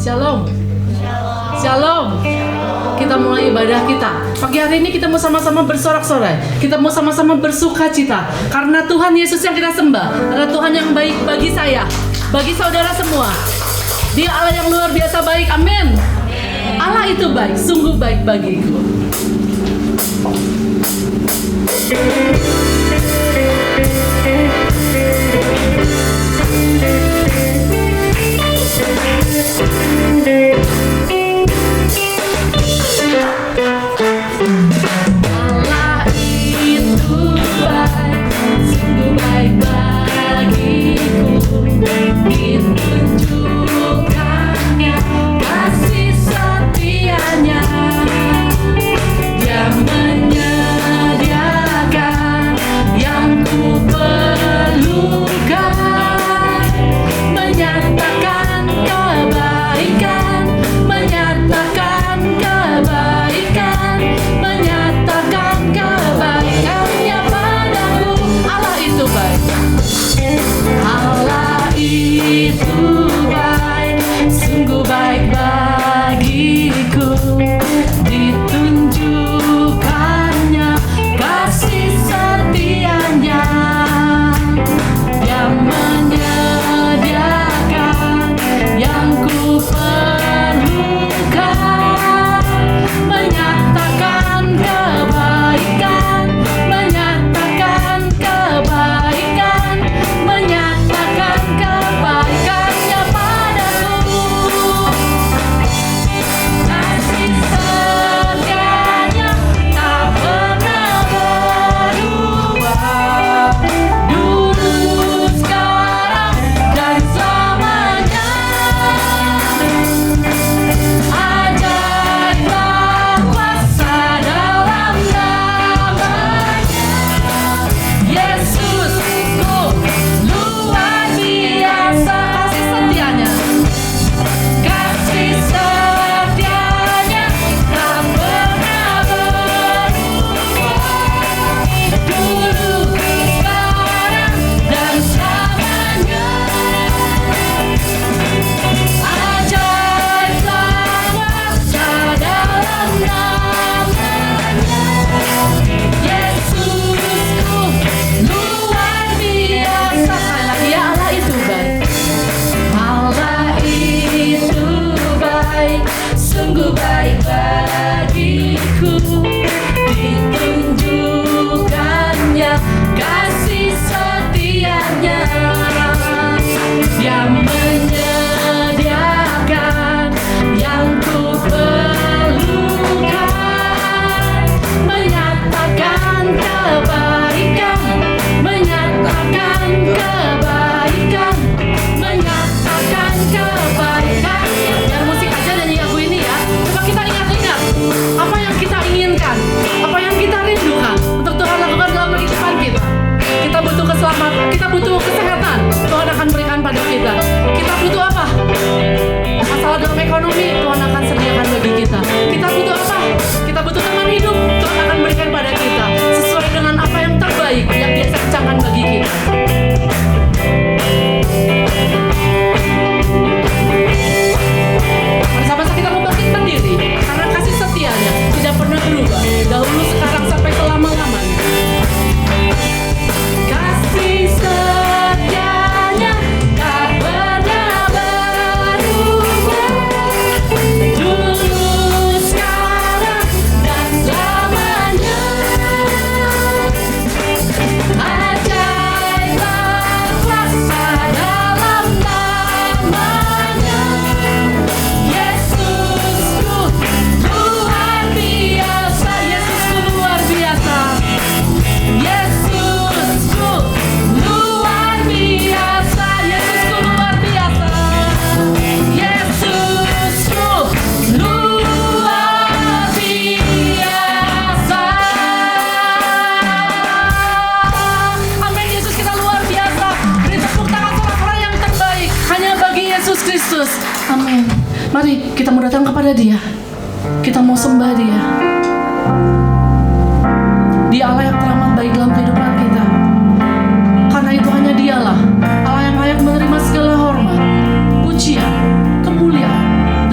Shalom. Shalom. Kita mulai ibadah kita. Pagi hari ini kita mau sama-sama bersorak-sorai. Kita mau sama-sama bersuka cita. Karena Tuhan Yesus yang kita sembah adalah Tuhan yang baik bagi saya, bagi saudara semua. Dia Allah yang luar biasa baik. Amin. Allah itu baik, sungguh baik bagiku. Allah itu baik, sungguh baik bagiku. Ditunjukkannya kasih setianya. Dia menyediakan yang ku perlukan, menyatakan kebaikan, menyatakan kebaikan, menyatakan kebaikannya padaku. Allah itu baik. Allah itu baik, sungguh baik bagiku. Ditunjukkannya kasih setianya. Dia menyediakan yang ku perlukan, menyatakan kebaikan, menyatakan kebaikan, menyatakan kebaikannya padaku. Kasih setianya tak pernah berubah, dulu, sekarang, dan selamanya. Ajaiblah kuasa dalam namanya. Yesusku luar biasa kasih setianya. Kasih setianya tak pernah berubah, dulu, sekarang, dan selamanya. Ajaiblah kuasa dalam namanya. Yesusku luar biasa. Sekali lagi ya, Allah itu baik. Allah itu baik, sungguh baik bagiku. Ditunjukkannya kasih setianya. Dia menyediakan yang ku perlukan, menyatakan kebaikan, menyatakan kebaikan, menyatakan kebaikan. Yang musik aja nyanyi lagu ini ya. Coba kita ingat-ingat apa yang kita inginkan, apa yang kita rindukan untuk Tuhan lakukan dalam kehidupan kita. Kita butuh keselamatan, kita butuh kesehatan, Tuhan akan berikan pada kita. Kita butuh apa? Masalah dalam ekonomi, Tuhan akan sediakan bagi kita. Kita butuh apa? Kita butuh teman hidup, Tuhan akan berikan pada kita sesuai dengan apa yang terbaik yang Dia rencanakan bagi kita. Bersama-sama kita mau bangkit berdiri, karena kasih setianya tidak pernah berubah, dahulu, sekarang, sampai selama-lamanya. Kasih setianya tak pernah berubah, dulu, sekarang, dan selamanya. Ajaiblah kuasa dalam namanya. Yesusku luar biasa, Yesusku luar biasa, Yesusku luar biasa, Yesusku luar biasa, Yesusku luar biasa. Amin. Yesus kita luar biasa. Beri tepuk tangan sorak-sorai yang terbaik hanya bagi Yesus Kristus. Amin. Mari kita mau datang kepada Dia. Kita mau sembah Dia. Dia Allah yang teramat baik dalam kehidupan kita. Karena itu hanya Dialah Allah yang layak menerima segala hormat, pujian, kemuliaan,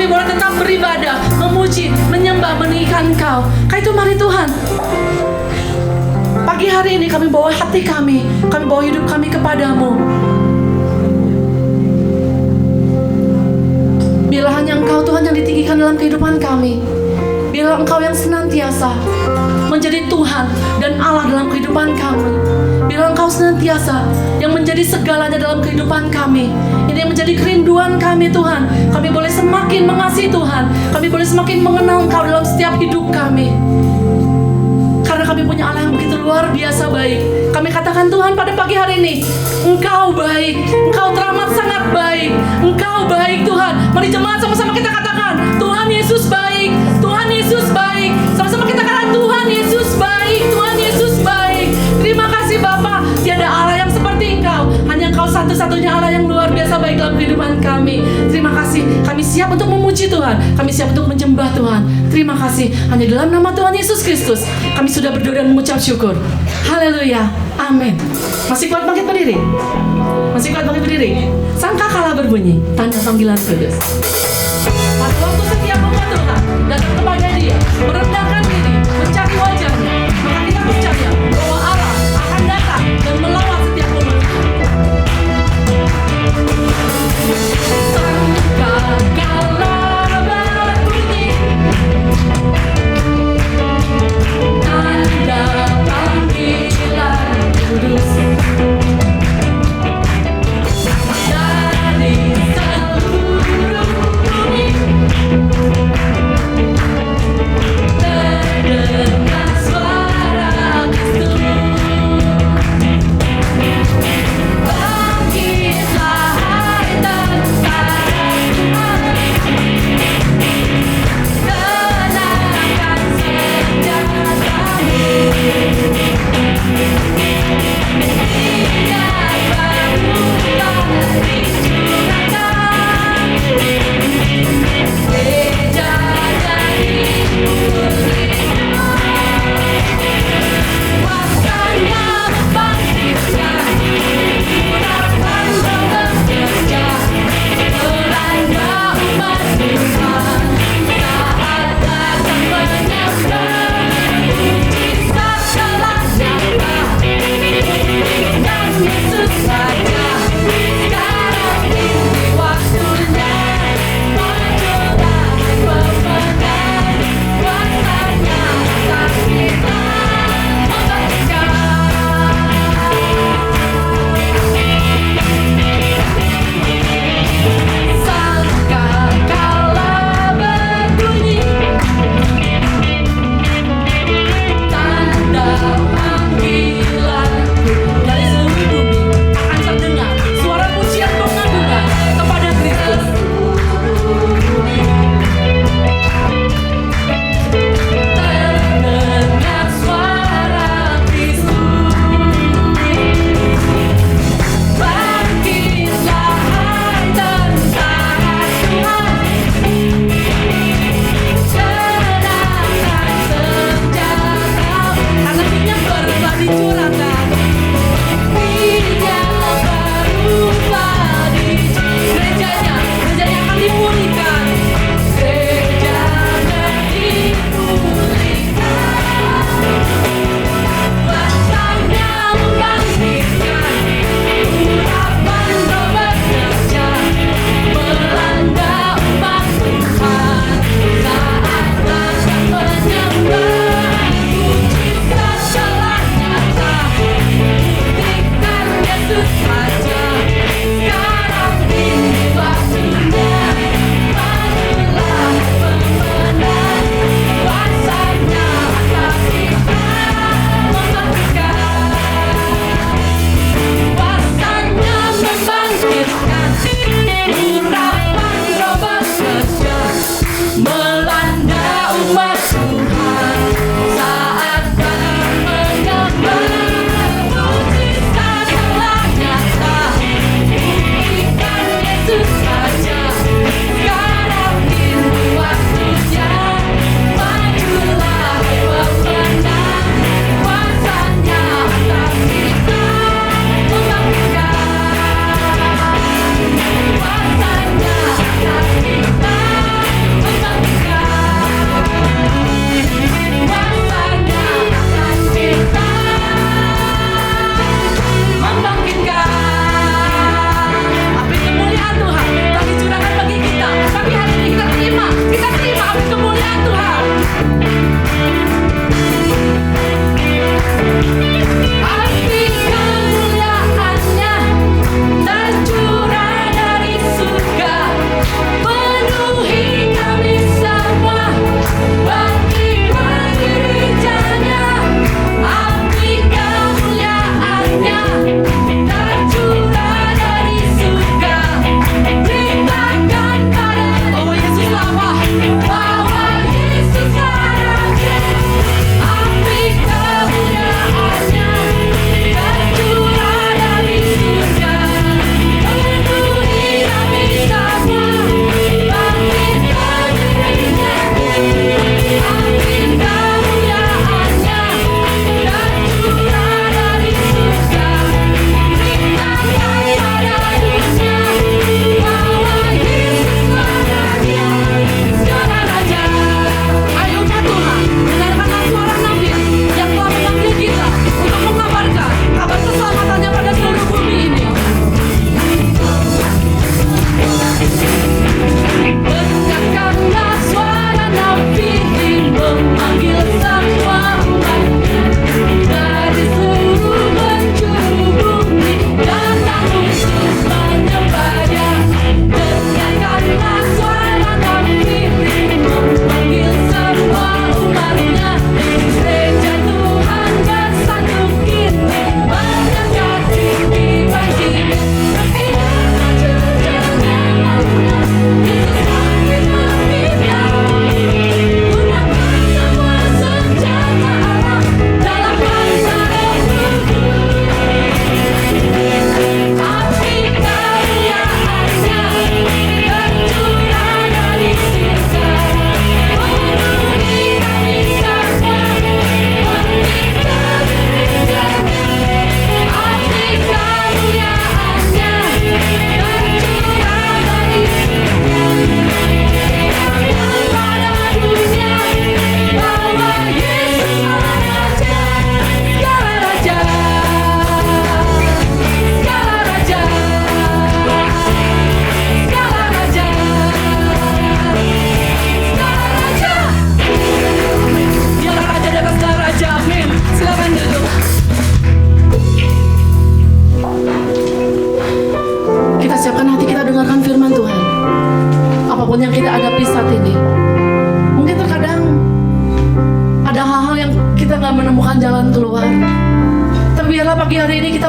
kami boleh tetap beribadah, memuji, menyembah, meninggikan Engkau. Karena itu mari Tuhan, pagi hari ini kami bawa hati kami bawa hidup kami kepadamu. Biarlah hanya Engkau Tuhan yang ditinggikan dalam kehidupan kami. Biarlah Engkau yang senantiasa menjadi Tuhan dan Allah dalam kehidupan kami. Biarlah Engkau senantiasa yang menjadi segalanya dalam kehidupan kami. Ini yang menjadi kerinduan kami Tuhan. Kami boleh semakin mengasihi Tuhan. Kami boleh semakin mengenal Engkau dalam setiap hidup kami. Karena kami punya Allah yang begitu luar biasa baik. Kami katakan Tuhan pada pagi hari ini, Engkau baik, Engkau teramat sangat baik, Engkau baik Tuhan. Mari jemaat sama-sama kita katakan, Tuhan Yesus baik, Tuhan Yesus baik. Sama-sama kita katakan, Tuhan Yesus baik, Tuhan Yesus baik. Terima kasih Bapa, tiada Allah yang seperti Engkau. Hanya Engkau satu-satunya Allah yang luar biasa baik dalam kehidupan kami. Terima kasih, kami siap untuk memuji Tuhan, kami siap untuk menyembah Tuhan. Terima kasih, hanya dalam nama Tuhan Yesus Kristus kami sudah berdoa dan mengucap syukur. Haleluya, amin. Masih kuat bangkit berdiri? Masih kuat bangkit berdiri? Sangkakala berbunyi, tanda panggilan kudus. Pada waktu setiap umat Tuhan datang kepada Dia, merendahkan diri, mencari wajahnya, maka kita percaya bahwa Allah akan datang dan melawat setiap umat. Sangkakala berbunyi, tanda panggilan kudus. Dari seluruh bumi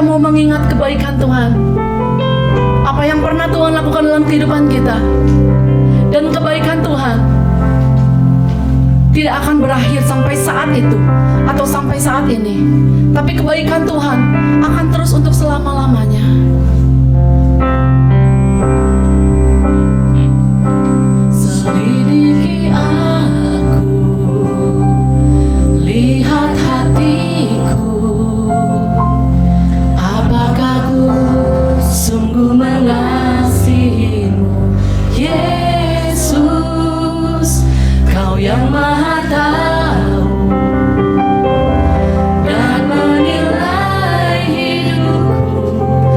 kita mau mengingat kebaikan Tuhan, apa yang pernah Tuhan lakukan dalam kehidupan kita, dan kebaikan Tuhan tidak akan berakhir sampai saat itu atau sampai saat ini, tapi kebaikan Tuhan akan terus untuk selama-lamanya. Selidiki aku, lihat hatiku, apakah ku sungguh mengasihimu, Yesus, Kau yang Maha Tahu dan menilai hidupku.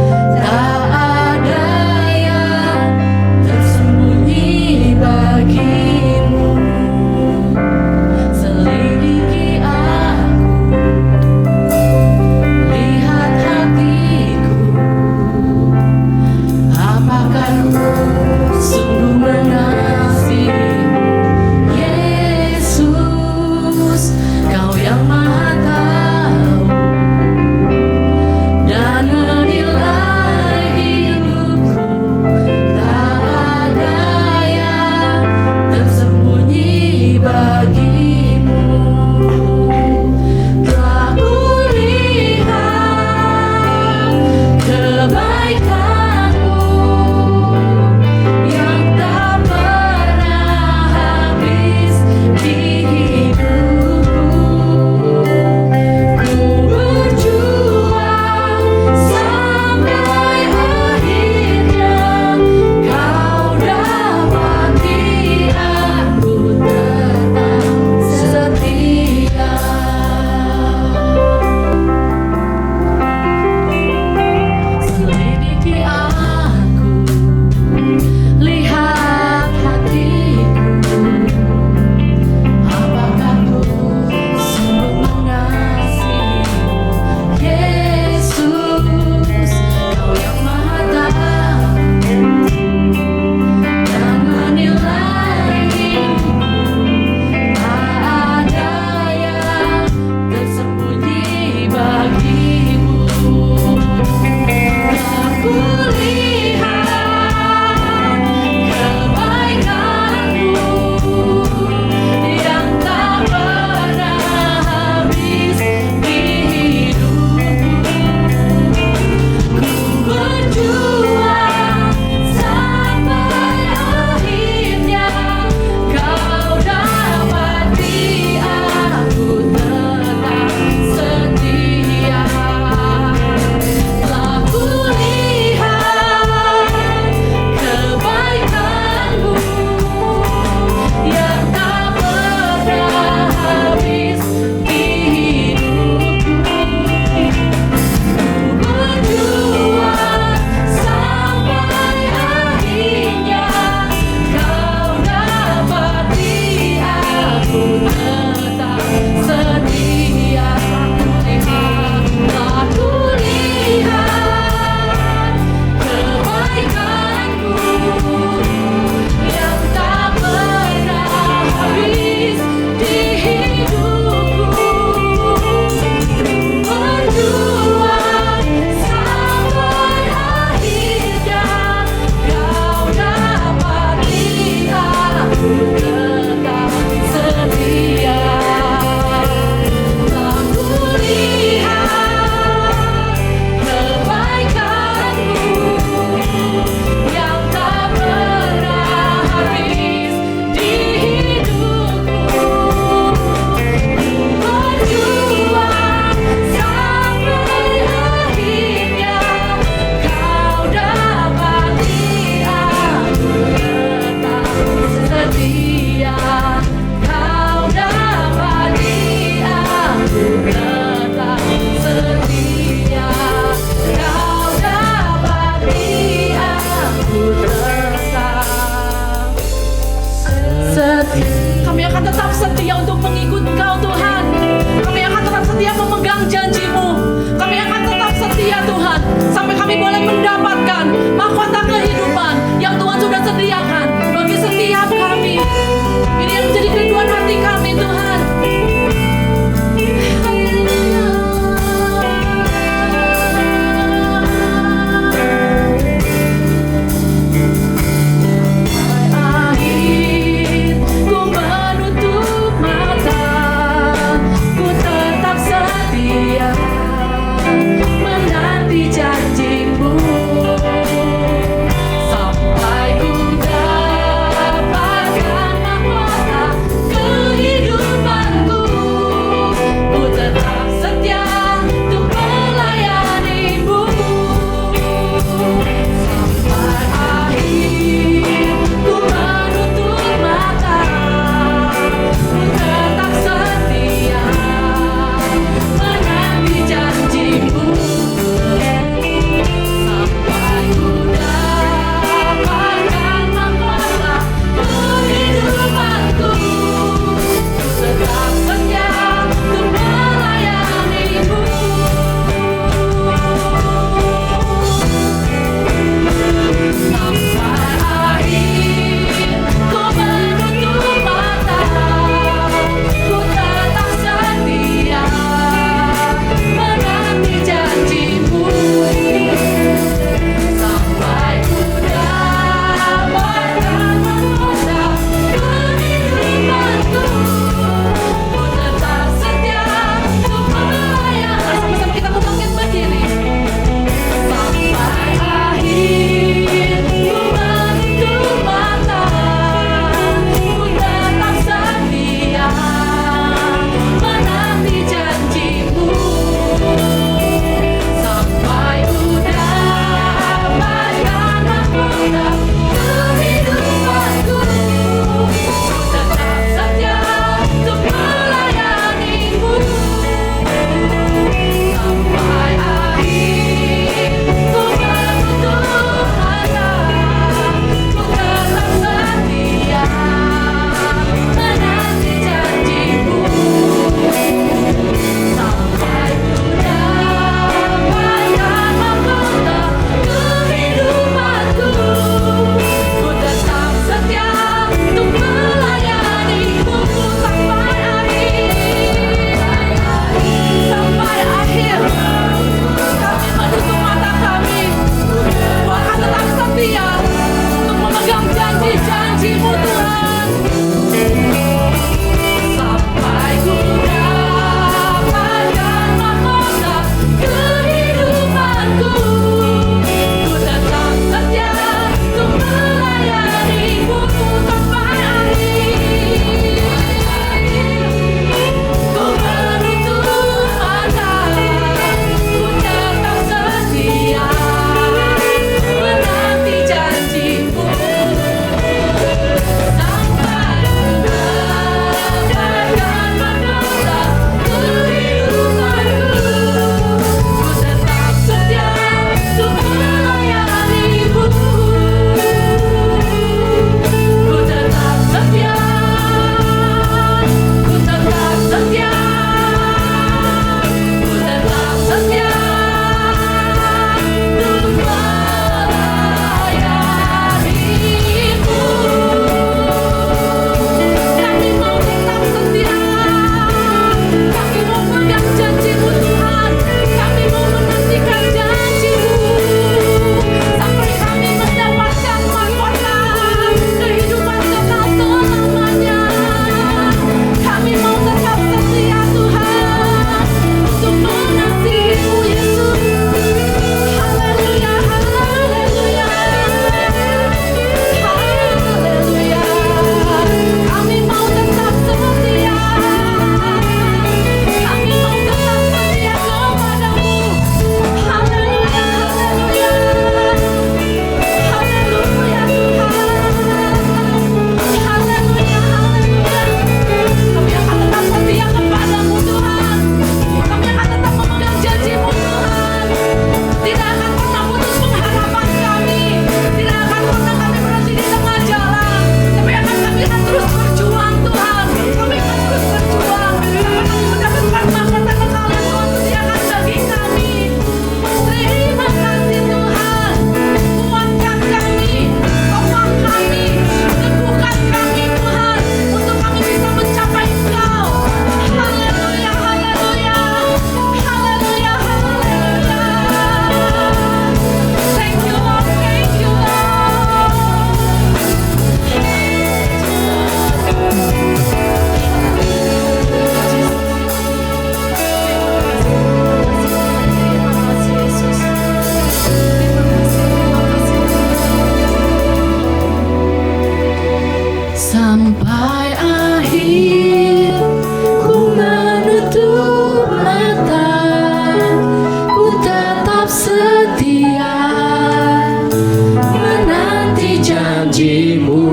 janjimu,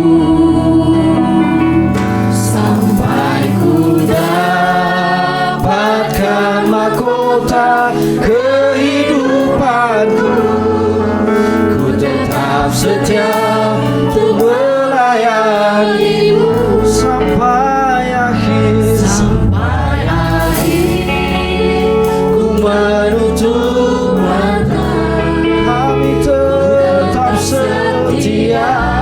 sampai ku dapatkan mahkota kehidupanku. Ku tetap setia untuk melayanimu sampai akhir. Sampai akhir Ku menutup mata, kami tetap setia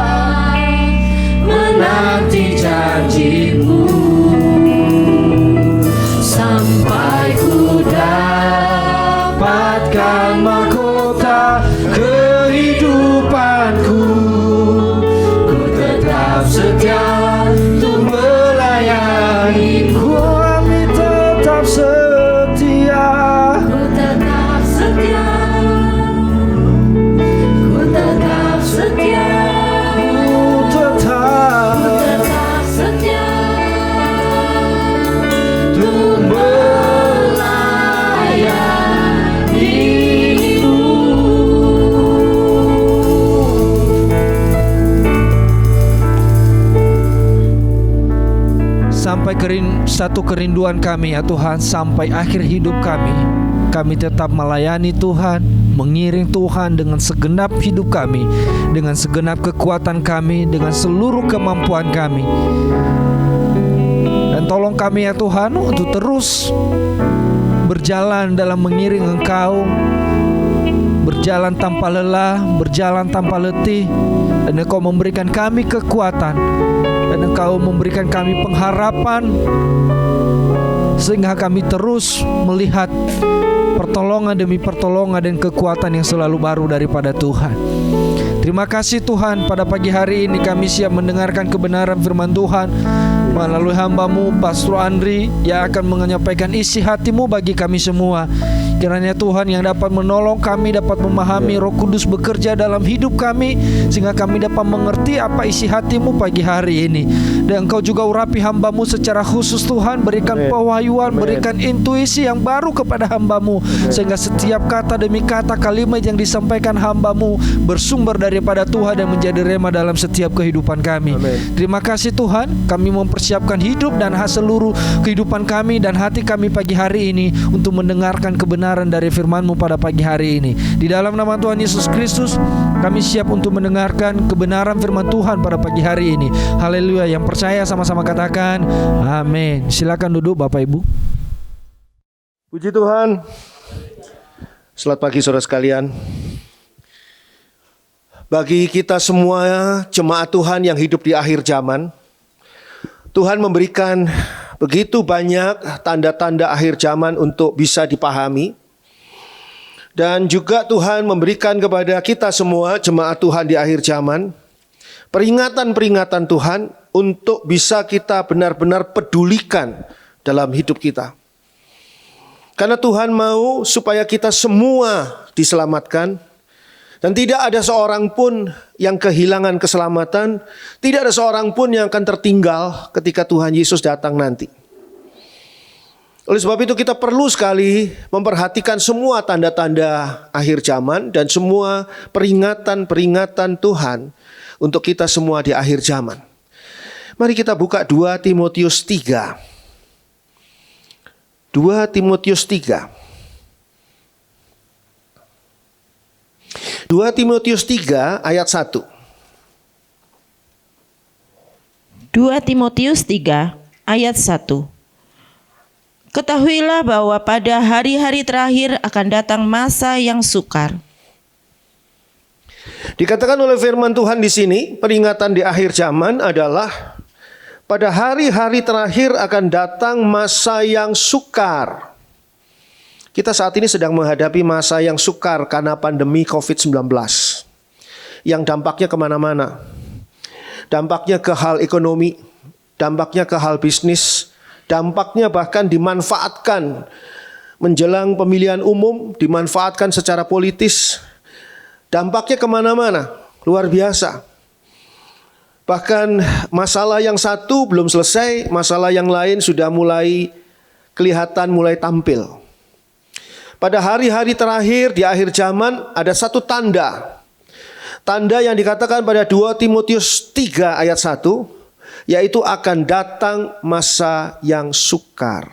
menanti janjimu, sampai ku dapatkan mahkota kehidupanku. Ku tetap setia untuk melayanimu, kami tetap setia. Ku tetap setia, ku tetap setia, Ku tetap ku tetap setia untuk Sampai satu kerinduan kami ya Tuhan, sampai akhir hidup kami tetap melayani Tuhan, mengiring Tuhan dengan segenap hidup kami, dengan segenap kekuatan kami, dengan seluruh kemampuan kami. Dan tolong kami ya Tuhan untuk terus berjalan dalam mengiring Engkau, berjalan tanpa lelah, berjalan tanpa letih. Dan Engkau memberikan kami kekuatan, dan Engkau memberikan kami pengharapan, sehingga kami terus melihat pertolongan demi pertolongan dan kekuatan yang selalu baru daripada Tuhan. Terima kasih Tuhan, pada pagi hari ini kami siap mendengarkan kebenaran firman Tuhan melalui hamba-Mu Pastor Andri yang akan menyampaikan isi hati-Mu bagi kami semua. Kiranya Tuhan yang dapat menolong kami, dapat memahami, Roh Kudus bekerja dalam hidup kami, sehingga kami dapat mengerti apa isi hati-Mu pagi hari ini. Dan Engkau juga urapi hamba-Mu secara khusus Tuhan, berikan pewahyuan, berikan intuisi yang baru kepada hamba-Mu, sehingga setiap kata demi kata kalimat yang disampaikan hamba-Mu bersumber daripada Tuhan dan menjadi rema dalam setiap kehidupan kami. Terima kasih Tuhan, kami mempersiapkan hidup dan seluruh kehidupan kami dan hati kami pagi hari ini untuk mendengarkan kebenaran dari firman-Mu pada pagi hari ini. Di dalam nama Tuhan Yesus Kristus, kami siap untuk mendengarkan kebenaran firman Tuhan pada pagi hari ini. Haleluya. Yang percaya sama-sama katakan amin. Silakan duduk Bapak Ibu. Puji Tuhan. Selamat pagi saudara sekalian. Bagi kita semua jemaat Tuhan yang hidup di akhir zaman, Tuhan memberikan begitu banyak tanda-tanda akhir zaman untuk bisa dipahami. Dan juga Tuhan memberikan kepada kita semua jemaat Tuhan di akhir zaman peringatan-peringatan Tuhan untuk bisa kita benar-benar pedulikan dalam hidup kita. Karena Tuhan mau supaya kita semua diselamatkan. Dan tidak ada seorang pun yang kehilangan keselamatan. Tidak ada seorang pun yang akan tertinggal ketika Tuhan Yesus datang nanti. Oleh sebab itu kita perlu sekali memperhatikan semua tanda-tanda akhir zaman dan semua peringatan-peringatan Tuhan untuk kita semua di akhir zaman. Mari kita buka 2 Timotius 3. 2 Timotius 3. 2 Timotius 3 ayat 1. 2 Timotius 3 ayat 1. Ketahuilah bahwa pada hari-hari terakhir akan datang masa yang sukar. Dikatakan oleh firman Tuhan di sini, peringatan di akhir zaman adalah pada hari-hari terakhir akan datang masa yang sukar. Kita saat ini sedang menghadapi masa yang sukar karena pandemi COVID-19 yang dampaknya kemana-mana. Dampaknya ke hal ekonomi, dampaknya ke hal bisnis, dampaknya bahkan dimanfaatkan menjelang pemilihan umum, dimanfaatkan secara politis. Dampaknya kemana-mana, luar biasa. Bahkan masalah yang satu belum selesai, masalah yang lain sudah mulai kelihatan, mulai tampil. Pada hari-hari terakhir di akhir zaman ada satu tanda. Tanda yang dikatakan pada 2 Timotius 3 ayat 1, yaitu akan datang masa yang sukar.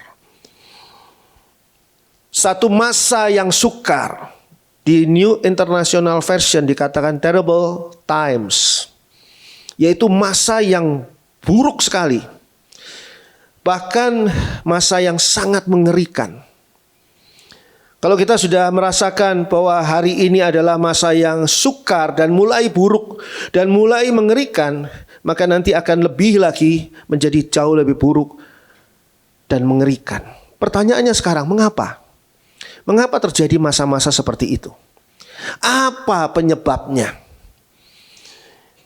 Satu masa yang sukar. Di New International Version dikatakan terrible times, yaitu masa yang buruk sekali. Bahkan masa yang sangat mengerikan. Kalau kita sudah merasakan bahwa hari ini adalah masa yang sukar dan mulai buruk dan mulai mengerikan, maka nanti akan lebih lagi menjadi jauh lebih buruk dan mengerikan. Pertanyaannya sekarang, mengapa? Mengapa terjadi masa-masa seperti itu? Apa penyebabnya?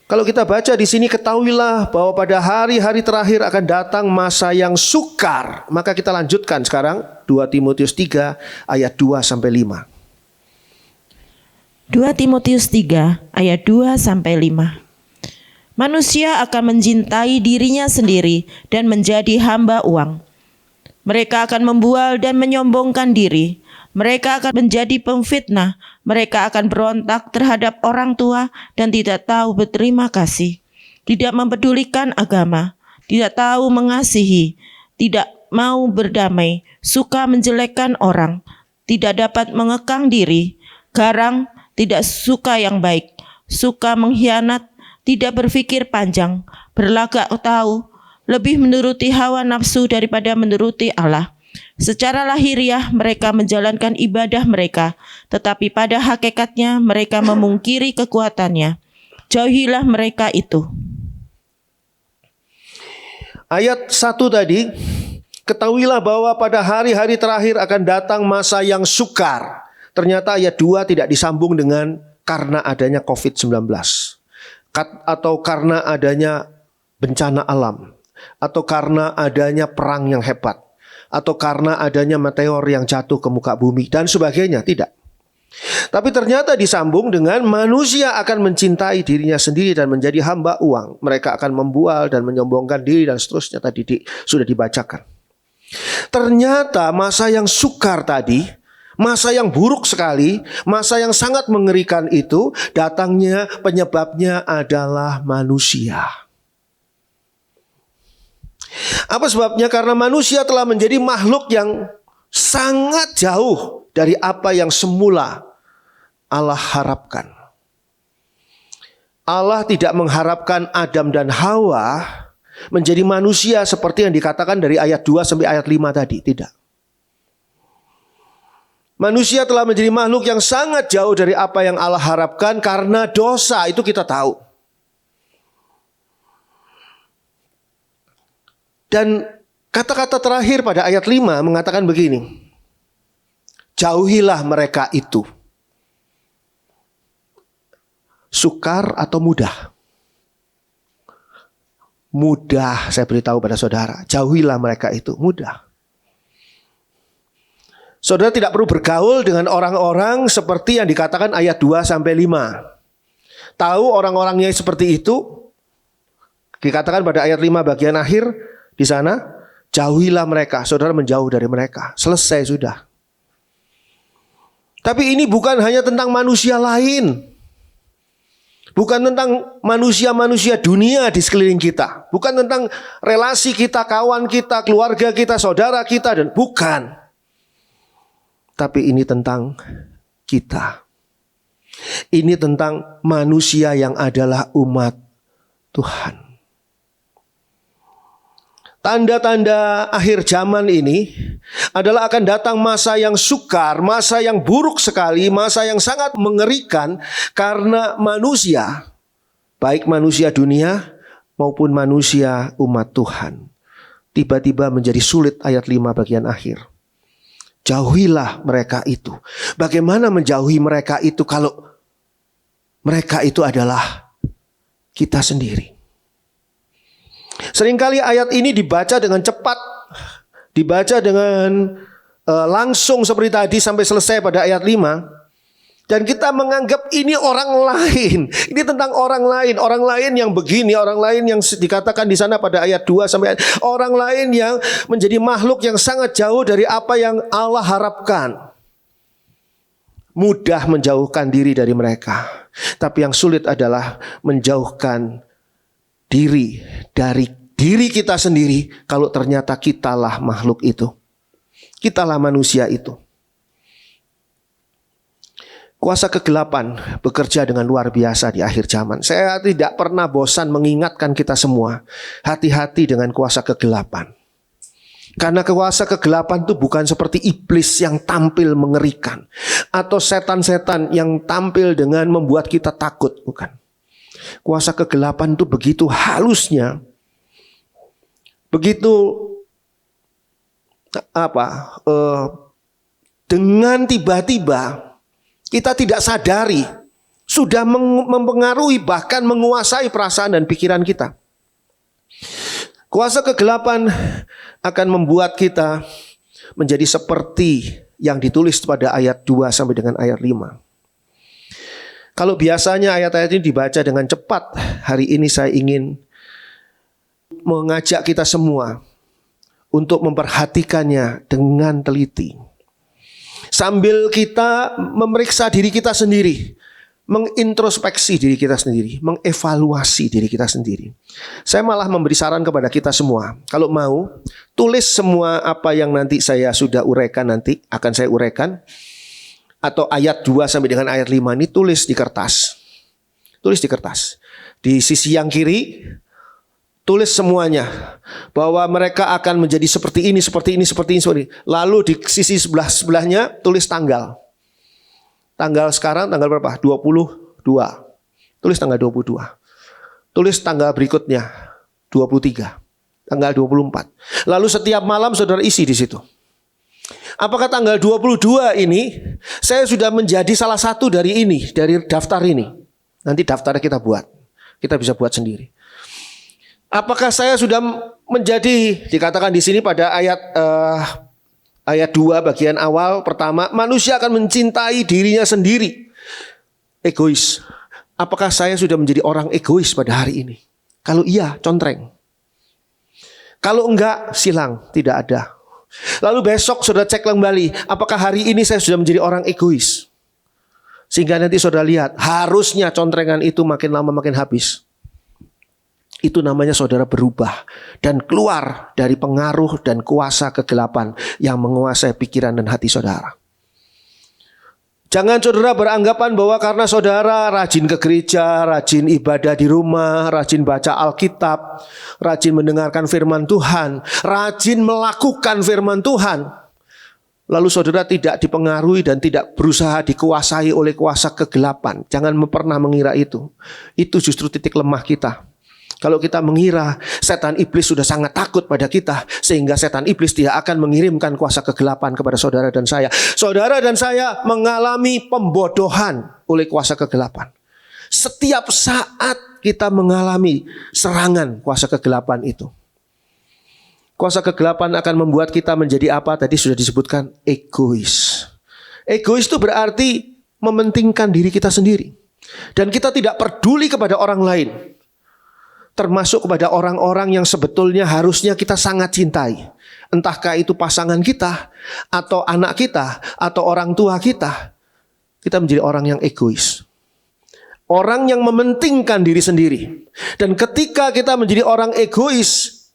Kalau kita baca di sini, ketahuilah bahwa pada hari-hari terakhir akan datang masa yang sukar. Maka kita lanjutkan sekarang 2 Timotius 3 ayat 2 sampai 5. 2 Timotius 3 ayat 2 sampai 5. Manusia akan mencintai dirinya sendiri dan menjadi hamba uang. Mereka akan membual dan menyombongkan diri. Mereka akan menjadi pemfitnah. Mereka akan berontak terhadap orang tua dan tidak tahu berterima kasih. Tidak mempedulikan agama. Tidak tahu mengasihi. Tidak mau berdamai. Suka menjelekkan orang. Tidak dapat mengekang diri. Garang, tidak suka yang baik. Suka mengkhianat. Tidak berpikir panjang. Berlagak tahu. Lebih menuruti hawa nafsu daripada menuruti Allah. Secara lahiriah mereka menjalankan ibadah mereka, tetapi pada hakikatnya mereka memungkiri kekuatannya. Jauhilah mereka itu. Ayat 1 tadi, ketahuilah bahwa pada hari-hari terakhir akan datang masa yang sukar. Ternyata ayat 2 tidak disambung dengan karena adanya COVID-19. Atau karena adanya bencana alam. Atau karena adanya perang yang hebat. Atau karena adanya meteor yang jatuh ke muka bumi dan sebagainya. Tidak. Tapi ternyata disambung dengan manusia akan mencintai dirinya sendiri dan menjadi hamba uang. Mereka akan membual dan menyombongkan diri dan seterusnya. Tadi sudah dibacakan. Ternyata masa yang sukar tadi, masa yang buruk sekali, masa yang sangat mengerikan itu, datangnya penyebabnya adalah manusia. Apa sebabnya? Karena manusia telah menjadi makhluk yang sangat jauh dari apa yang semula Allah harapkan. Allah tidak mengharapkan Adam dan Hawa menjadi manusia seperti yang dikatakan dari ayat 2 sampai ayat 5 tadi. Tidak. Manusia telah menjadi makhluk yang sangat jauh dari apa yang Allah harapkan karena dosa, itu kita tahu. Dan kata-kata terakhir pada ayat 5 mengatakan begini. Jauhilah mereka itu. Sukar atau mudah? Mudah, saya beritahu pada saudara. Jauhilah mereka itu, mudah. Saudara tidak perlu bergaul dengan orang-orang seperti yang dikatakan ayat 2 sampai 5. Tahu orang-orangnya seperti itu? Dikatakan pada ayat 5 bagian akhir. Di sana, jauhilah mereka. Saudara menjauh dari mereka. Selesai sudah. Tapi ini bukan hanya tentang manusia lain. Bukan tentang manusia-manusia dunia di sekeliling kita. Bukan tentang relasi kita, kawan kita, keluarga kita, saudara kita. Dan bukan. Tapi ini tentang kita. Ini tentang manusia yang adalah umat Tuhan. Tanda-tanda akhir zaman ini adalah akan datang masa yang sukar, masa yang buruk sekali, masa yang sangat mengerikan karena manusia, baik manusia dunia maupun manusia umat Tuhan, tiba-tiba menjadi sulit. Ayat 5 bagian akhir. Jauhilah mereka itu. Bagaimana menjauhi mereka itu kalau mereka itu adalah kita sendiri? Seringkali ayat ini dibaca dengan cepat, dibaca dengan langsung seperti tadi sampai selesai pada ayat 5. Dan kita menganggap ini orang lain. Ini tentang orang lain yang begini, orang lain yang dikatakan di sana pada ayat 2 sampai orang lain yang menjadi makhluk yang sangat jauh dari apa yang Allah harapkan. Mudah menjauhkan diri dari mereka. Tapi yang sulit adalah menjauhkan diri dari diri kita sendiri kalau ternyata kitalah makhluk itu. Kitalah manusia itu. Kuasa kegelapan bekerja dengan luar biasa di akhir zaman. Saya tidak pernah bosan mengingatkan kita semua, hati-hati dengan kuasa kegelapan. Karena kuasa kegelapan itu bukan seperti iblis yang tampil mengerikan, atau setan-setan yang tampil dengan membuat kita takut, bukan. Kuasa kegelapan itu begitu halusnya, begitu dengan tiba-tiba kita tidak sadari sudah mempengaruhi bahkan menguasai perasaan dan pikiran kita. Kuasa kegelapan akan membuat kita menjadi seperti yang ditulis pada ayat 2 sampai dengan ayat 5. Kalau biasanya ayat-ayat ini dibaca dengan cepat, hari ini saya ingin mengajak kita semua untuk memperhatikannya dengan teliti. Sambil kita memeriksa diri kita sendiri, mengintrospeksi diri kita sendiri, mengevaluasi diri kita sendiri. Saya malah memberi saran kepada kita semua, kalau mau, tulis semua apa yang nanti saya sudah uraikan, nanti akan saya uraikan. Atau ayat 2 sampai dengan ayat 5 ini tulis di kertas. Tulis di kertas. Di sisi yang kiri, tulis semuanya. Bahwa mereka akan menjadi seperti ini, seperti ini, seperti ini, seperti ini. Lalu di sisi sebelahnya tulis tanggal. Tanggal sekarang tanggal berapa? 22. Tulis tanggal 22. Tulis tanggal berikutnya 23. Tanggal 24. Lalu setiap malam saudara isi di situ. Apakah tanggal 22 ini saya sudah menjadi salah satu dari ini, dari daftar ini? Nanti daftarnya kita buat. Kita bisa buat sendiri. Apakah saya sudah menjadi, dikatakan di sini pada ayat 2 bagian awal pertama, manusia akan mencintai dirinya sendiri. Egois. Apakah saya sudah menjadi orang egois pada hari ini? Kalau iya, contreng. Kalau enggak, silang, tidak ada. Lalu besok saudara cek kembali, apakah hari ini saya sudah menjadi orang egois? Sehingga nanti saudara lihat, harusnya contrengan itu makin lama makin habis. Itu namanya saudara berubah dan keluar dari pengaruh dan kuasa kegelapan yang menguasai pikiran dan hati saudara. Jangan saudara beranggapan bahwa karena saudara rajin ke gereja, rajin ibadah di rumah, rajin baca Alkitab, rajin mendengarkan firman Tuhan, rajin melakukan firman Tuhan, lalu saudara tidak dipengaruhi dan tidak berusaha dikuasai oleh kuasa kegelapan. Jangan pernah mengira itu. Itu justru titik lemah kita. Kalau kita mengira setan iblis sudah sangat takut pada kita, sehingga setan iblis tidak akan mengirimkan kuasa kegelapan kepada saudara dan saya. Saudara dan saya mengalami pembodohan oleh kuasa kegelapan. Setiap saat kita mengalami serangan kuasa kegelapan itu. Kuasa kegelapan akan membuat kita menjadi apa? Tadi sudah disebutkan, egois. Egois itu berarti mementingkan diri kita sendiri. Dan kita tidak peduli kepada orang lain. Termasuk kepada orang-orang yang sebetulnya harusnya kita sangat cintai. Entahkah itu pasangan kita, atau anak kita, atau orang tua kita. Kita menjadi orang yang egois. Orang yang mementingkan diri sendiri. Dan ketika kita menjadi orang egois,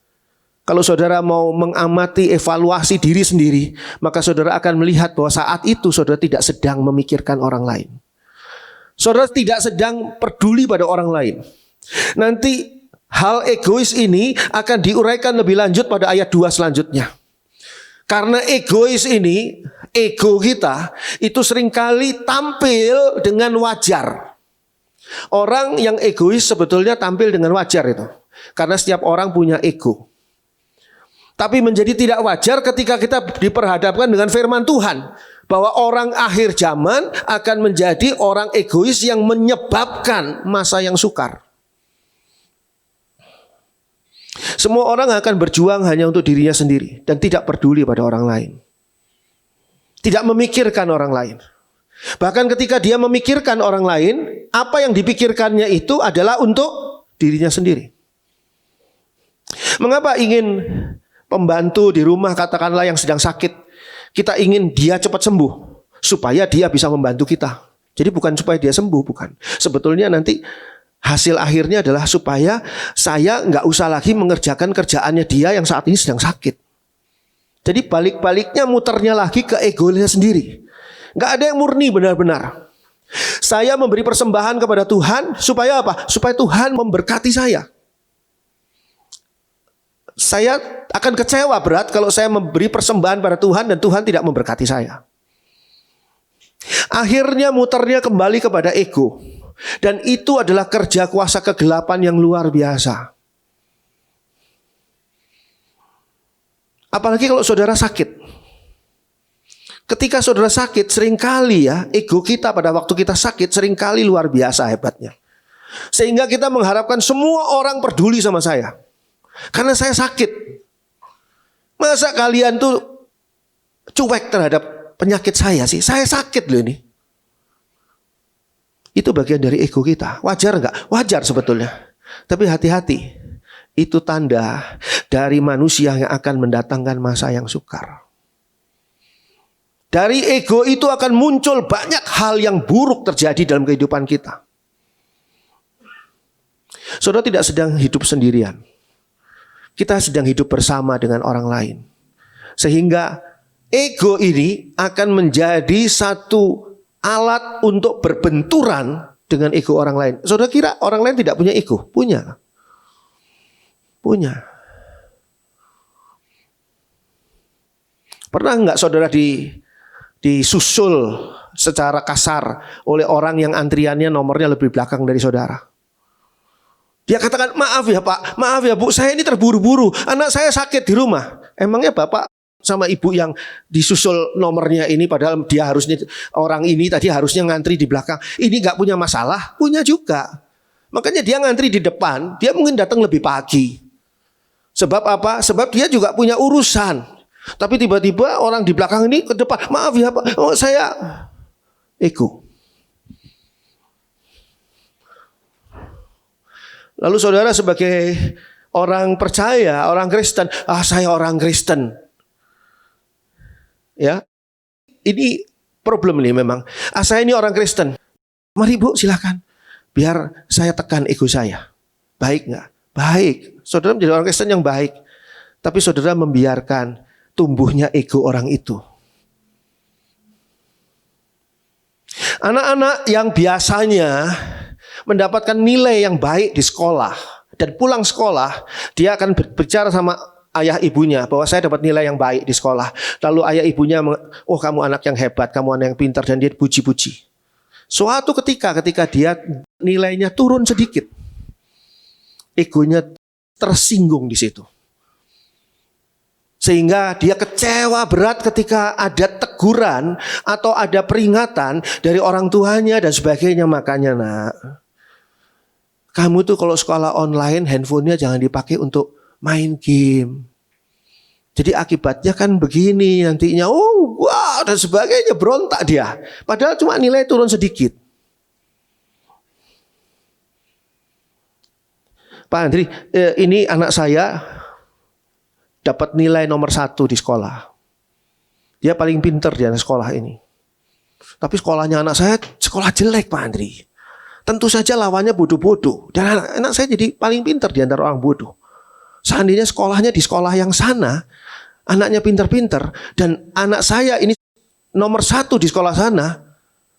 kalau saudara mau mengamati evaluasi diri sendiri, maka saudara akan melihat bahwa saat itu saudara tidak sedang memikirkan orang lain. Saudara tidak sedang peduli pada orang lain. Nanti hal egois ini akan diuraikan lebih lanjut pada ayat 2 selanjutnya. Karena egois ini, ego kita itu seringkali tampil dengan wajar. Orang yang egois sebetulnya tampil dengan wajar itu. Karena setiap orang punya ego. Tapi menjadi tidak wajar ketika kita diperhadapkan dengan firman Tuhan. Bahwa orang akhir zaman akan menjadi orang egois yang menyebabkan masa yang sukar. Semua orang akan berjuang hanya untuk dirinya sendiri dan tidak peduli pada orang lain. Tidak memikirkan orang lain. Bahkan ketika dia memikirkan orang lain, apa yang dipikirkannya itu adalah untuk dirinya sendiri. Mengapa ingin pembantu di rumah katakanlah yang sedang sakit, kita ingin dia cepat sembuh supaya dia bisa membantu kita. Jadi bukan supaya dia sembuh, bukan. Sebetulnya nanti hasil akhirnya adalah supaya saya nggak usah lagi mengerjakan kerjaannya dia yang saat ini sedang sakit. Jadi balik-baliknya muternya lagi ke egonya sendiri. Nggak ada yang murni benar-benar. Saya memberi persembahan kepada Tuhan supaya apa? Supaya Tuhan memberkati saya. Saya akan kecewa berat kalau saya memberi persembahan pada Tuhan dan Tuhan tidak memberkati saya. Akhirnya muternya kembali kepada ego. Dan itu adalah kerja kuasa kegelapan yang luar biasa. Apalagi kalau saudara sakit. Ketika saudara sakit, seringkali ya, ego kita pada waktu kita sakit seringkali luar biasa hebatnya. Sehingga kita mengharapkan semua orang peduli sama saya. Karena saya sakit. Masa kalian tuh cuek terhadap penyakit saya sih? Saya sakit loh ini. Itu bagian dari ego kita. Wajar nggak? Wajar sebetulnya. Tapi hati-hati. Itu tanda dari manusia yang akan mendatangkan masa yang sukar. Dari ego itu akan muncul banyak hal yang buruk terjadi dalam kehidupan kita. Saudara tidak sedang hidup sendirian. Kita sedang hidup bersama dengan orang lain. Sehingga ego ini akan menjadi satu alat untuk berbenturan dengan ego orang lain. Saudara kira orang lain tidak punya ego? Punya. Punya. Pernah enggak saudara disusul secara kasar oleh orang yang antriannya nomornya lebih belakang dari saudara? Dia katakan, maaf ya Pak, maaf ya Bu, saya ini terburu-buru, anak saya sakit di rumah. Emangnya Bapak sama Ibu yang disusul nomornya ini, padahal dia harusnya, orang ini tadi harusnya ngantri di belakang, ini gak punya masalah? Punya juga. Makanya dia ngantri di depan, dia mungkin datang lebih pagi. Sebab apa? Sebab dia juga punya urusan. Tapi tiba-tiba orang di belakang ini ke depan, maaf ya Pak, oh, saya ego. Lalu saudara sebagai orang percaya, orang Kristen, saya orang Kristen. Ya, ini problem nih memang. Saya ini orang Kristen. Mari Bu, silakan. Biar saya tekan ego saya. Baik nggak? Baik. Saudara menjadi orang Kristen yang baik. Tapi saudara membiarkan tumbuhnya ego orang itu. Anak-anak yang biasanya mendapatkan nilai yang baik di sekolah dan pulang sekolah, dia akan berbicara sama ayah ibunya bahwa saya dapat nilai yang baik di sekolah. Lalu ayah ibunya, oh kamu anak yang hebat, kamu anak yang pintar, dan dia puji-puji. Suatu ketika dia nilainya turun sedikit, egonya tersinggung di situ. Sehingga dia kecewa berat ketika ada teguran atau ada peringatan dari orang tuanya dan sebagainya. Makanya nak, kamu tuh kalau sekolah online handphonenya jangan dipakai untuk main game. Jadi akibatnya kan begini nantinya, oh wah dan sebagainya, berontak dia. Padahal cuma nilai turun sedikit. Pak Andri, ini anak saya dapat nilai nomor 1 di sekolah. Dia paling pintar di anak sekolah ini. Tapi sekolahnya anak saya sekolah jelek Pak Andri. Tentu saja lawannya bodoh-bodoh. Dan anak saya jadi paling pintar di antara orang bodoh. Seandainya sekolahnya di sekolah yang sana, anaknya pintar-pintar, dan anak saya ini nomor 1 di sekolah sana,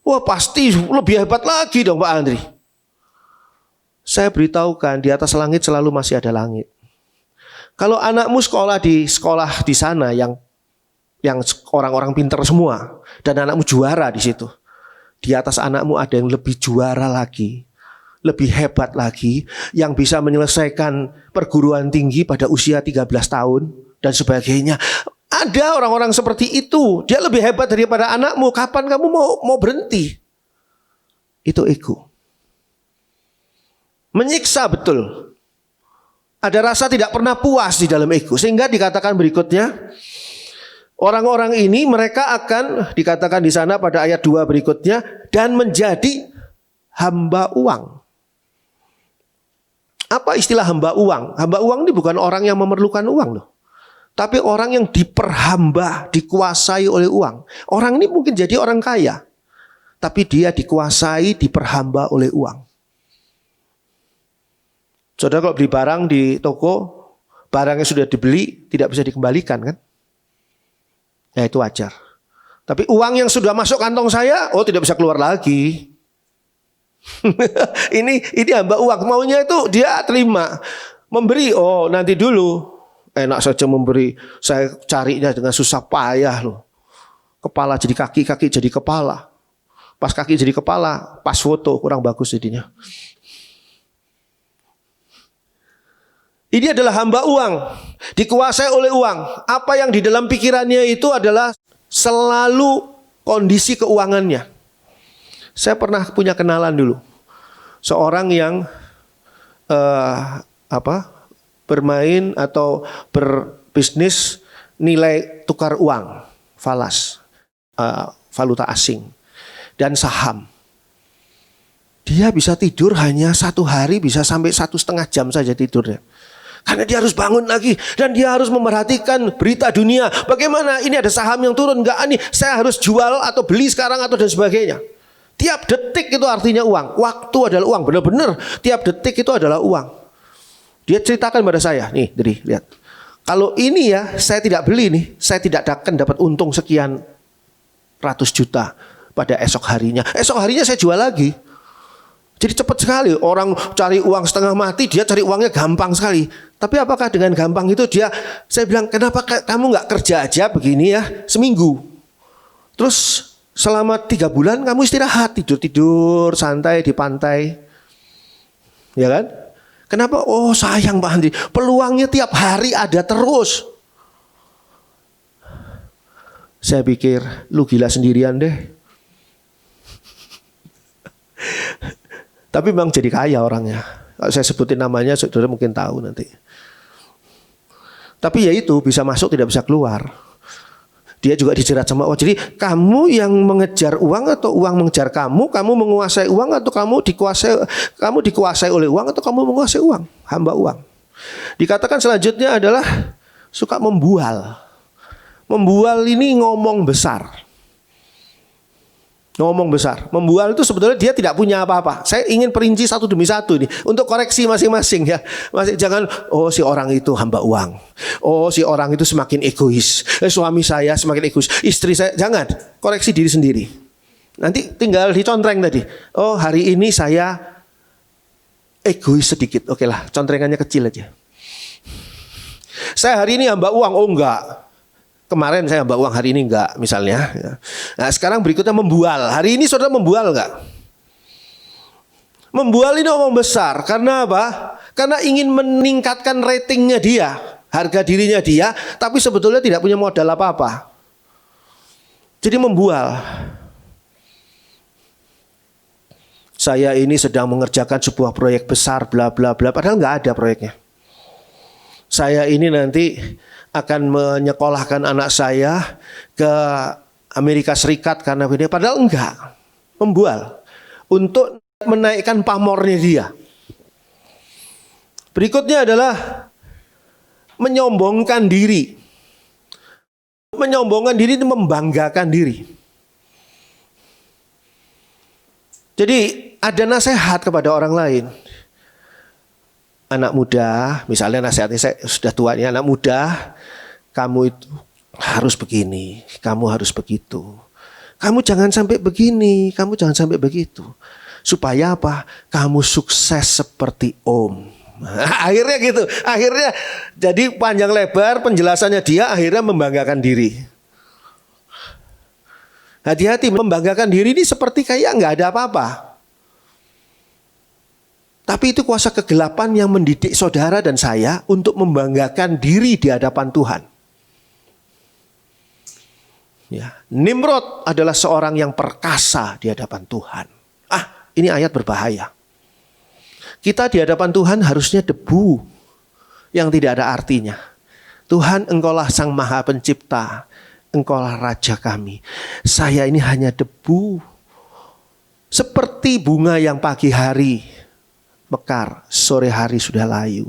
wah pasti lebih hebat lagi dong Pak Andri. Saya beritahukan, di atas langit selalu masih ada langit. Kalau anakmu sekolah di sana yang orang-orang pintar semua, dan anakmu juara di situ, di atas anakmu ada yang lebih juara lagi, lebih hebat lagi, yang bisa menyelesaikan perguruan tinggi pada usia 13 tahun dan sebagainya. Ada orang-orang seperti itu, dia lebih hebat daripada anakmu. Kapan kamu mau berhenti? Itu ego. Menyiksa betul. Ada rasa tidak pernah puas di dalam ego, sehingga dikatakan berikutnya, orang-orang ini mereka akan dikatakan di sana pada ayat 2 berikutnya, dan menjadi hamba uang. Apa istilah hamba uang? Hamba uang ini bukan orang yang memerlukan uang loh. Tapi orang yang diperhamba, dikuasai oleh uang. Orang ini mungkin jadi orang kaya. tapi dia dikuasai, diperhamba oleh uang. Saudara kalau beli barang di toko, barangnya sudah dibeli, tidak bisa dikembalikan kan? Ya itu wajar. Tapi uang yang sudah masuk kantong saya, tidak bisa keluar lagi. ini hamba uang, maunya itu dia terima. Memberi, nanti dulu. Enak saja memberi, saya carinya dengan susah payah loh. Kepala jadi kaki, kaki jadi kepala. Pas kaki jadi kepala, pas foto kurang bagus jadinya. Ini adalah hamba uang, dikuasai oleh uang. Apa yang di dalam pikirannya itu adalah selalu kondisi keuangannya. Saya pernah punya kenalan dulu, seorang yang bermain atau berbisnis nilai tukar uang, falas, valuta asing, dan saham. Dia bisa tidur hanya 1 hari bisa sampai 1,5 jam saja tidurnya. Karena dia harus bangun lagi dan dia harus memerhatikan berita dunia. Bagaimana ini ada saham yang turun, enggak nih saya harus jual atau beli sekarang atau dan sebagainya. Tiap detik itu artinya uang. Waktu adalah uang, benar-benar tiap detik itu adalah uang. Dia ceritakan pada saya, nih Dri, lihat. Kalau ini ya saya tidak beli nih, saya tidak akan dapat untung sekian ratus juta pada esok harinya. Esok harinya saya jual lagi. Jadi cepat sekali orang cari uang setengah mati, dia cari uangnya gampang sekali. Tapi apakah dengan gampang itu saya bilang kenapa kamu nggak kerja aja begini ya seminggu. Terus selama 3 bulan kamu istirahat, tidur santai di pantai. Ya kan? Kenapa? Sayang Pak Andri, peluangnya tiap hari ada terus. Saya pikir lu gila sendirian deh. Tapi memang jadi kaya orangnya. Kalau saya sebutin namanya, saudara mungkin tahu nanti. Tapi ya itu, bisa masuk tidak bisa keluar. Dia juga dijerat sama Allah. Jadi kamu yang mengejar uang atau uang mengejar kamu menguasai uang atau kamu dikuasai oleh uang atau kamu menguasai uang, hamba uang. Dikatakan selanjutnya adalah suka membual. Membual ini ngomong besar. Ngomong besar. Membual itu sebetulnya dia tidak punya apa-apa. Saya ingin perinci satu demi satu nih untuk koreksi masing-masing ya. Jangan si orang itu hamba uang. Si orang itu semakin egois. Suami saya semakin egois. Istri saya jangan. Koreksi diri sendiri. Nanti tinggal dicontreng tadi. Hari ini saya egois sedikit. Oke lah, contrengannya kecil aja. Saya hari ini hamba uang. Enggak. Kemarin saya hamba uang, hari ini enggak misalnya. Nah sekarang berikutnya membual. Hari ini saudara membual enggak? Membual ini omong besar. Karena apa? Karena ingin meningkatkan ratingnya dia. Harga dirinya dia. Tapi sebetulnya tidak punya modal apa-apa. Jadi membual. Saya ini sedang mengerjakan sebuah proyek besar bla bla bla. Padahal enggak ada proyeknya. Saya ini nanti akan menyekolahkan anak saya ke Amerika Serikat karena dia, padahal enggak. Membual untuk menaikkan pamornya dia. Berikutnya adalah menyombongkan diri. Menyombongkan diri itu membanggakan diri. Jadi ada nasihat kepada orang lain. Anak muda, misalnya nasihatnya saya sudah tua nih, anak muda, kamu itu harus begini, kamu harus begitu. Kamu jangan sampai begini, kamu jangan sampai begitu. Supaya apa? Kamu sukses seperti Om. Akhirnya gitu, akhirnya jadi panjang lebar penjelasannya dia akhirnya membanggakan diri. Hati-hati, membanggakan diri ini seperti kayak nggak ada apa-apa. Tapi itu kuasa kegelapan yang mendidik saudara dan saya untuk membanggakan diri di hadapan Tuhan. Ya, Nimrod adalah seorang yang perkasa di hadapan Tuhan. Ini ayat berbahaya. Kita di hadapan Tuhan harusnya debu yang tidak ada artinya. Tuhan, Engkaulah Sang Maha Pencipta, Engkaulah Raja kami. Saya ini hanya debu. Seperti bunga yang pagi hari mekar, sore hari sudah layu.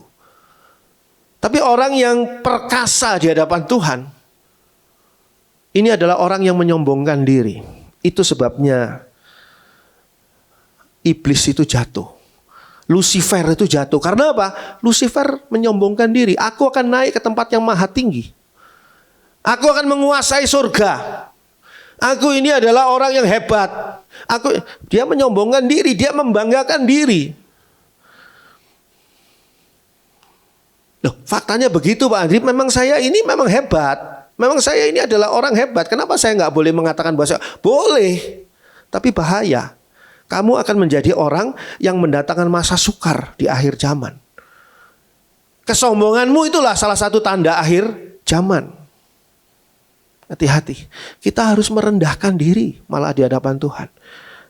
Tapi orang yang perkasa di hadapan Tuhan, ini adalah orang yang menyombongkan diri. Itu sebabnya iblis itu jatuh. Lucifer itu jatuh. Karena apa? Lucifer menyombongkan diri. Aku akan naik ke tempat yang maha tinggi. Aku akan menguasai surga. Aku ini adalah orang yang hebat. Dia menyombongkan diri, dia membanggakan diri. Loh, faktanya begitu Pak Andri. Memang saya ini memang hebat. Memang saya ini adalah orang hebat. Kenapa saya nggak boleh mengatakan bahwa saya boleh? Tapi bahaya. Kamu akan menjadi orang yang mendatangkan masa sukar di akhir zaman. Kesombonganmu itulah salah satu tanda akhir zaman. Hati-hati. Kita harus merendahkan diri malah di hadapan Tuhan.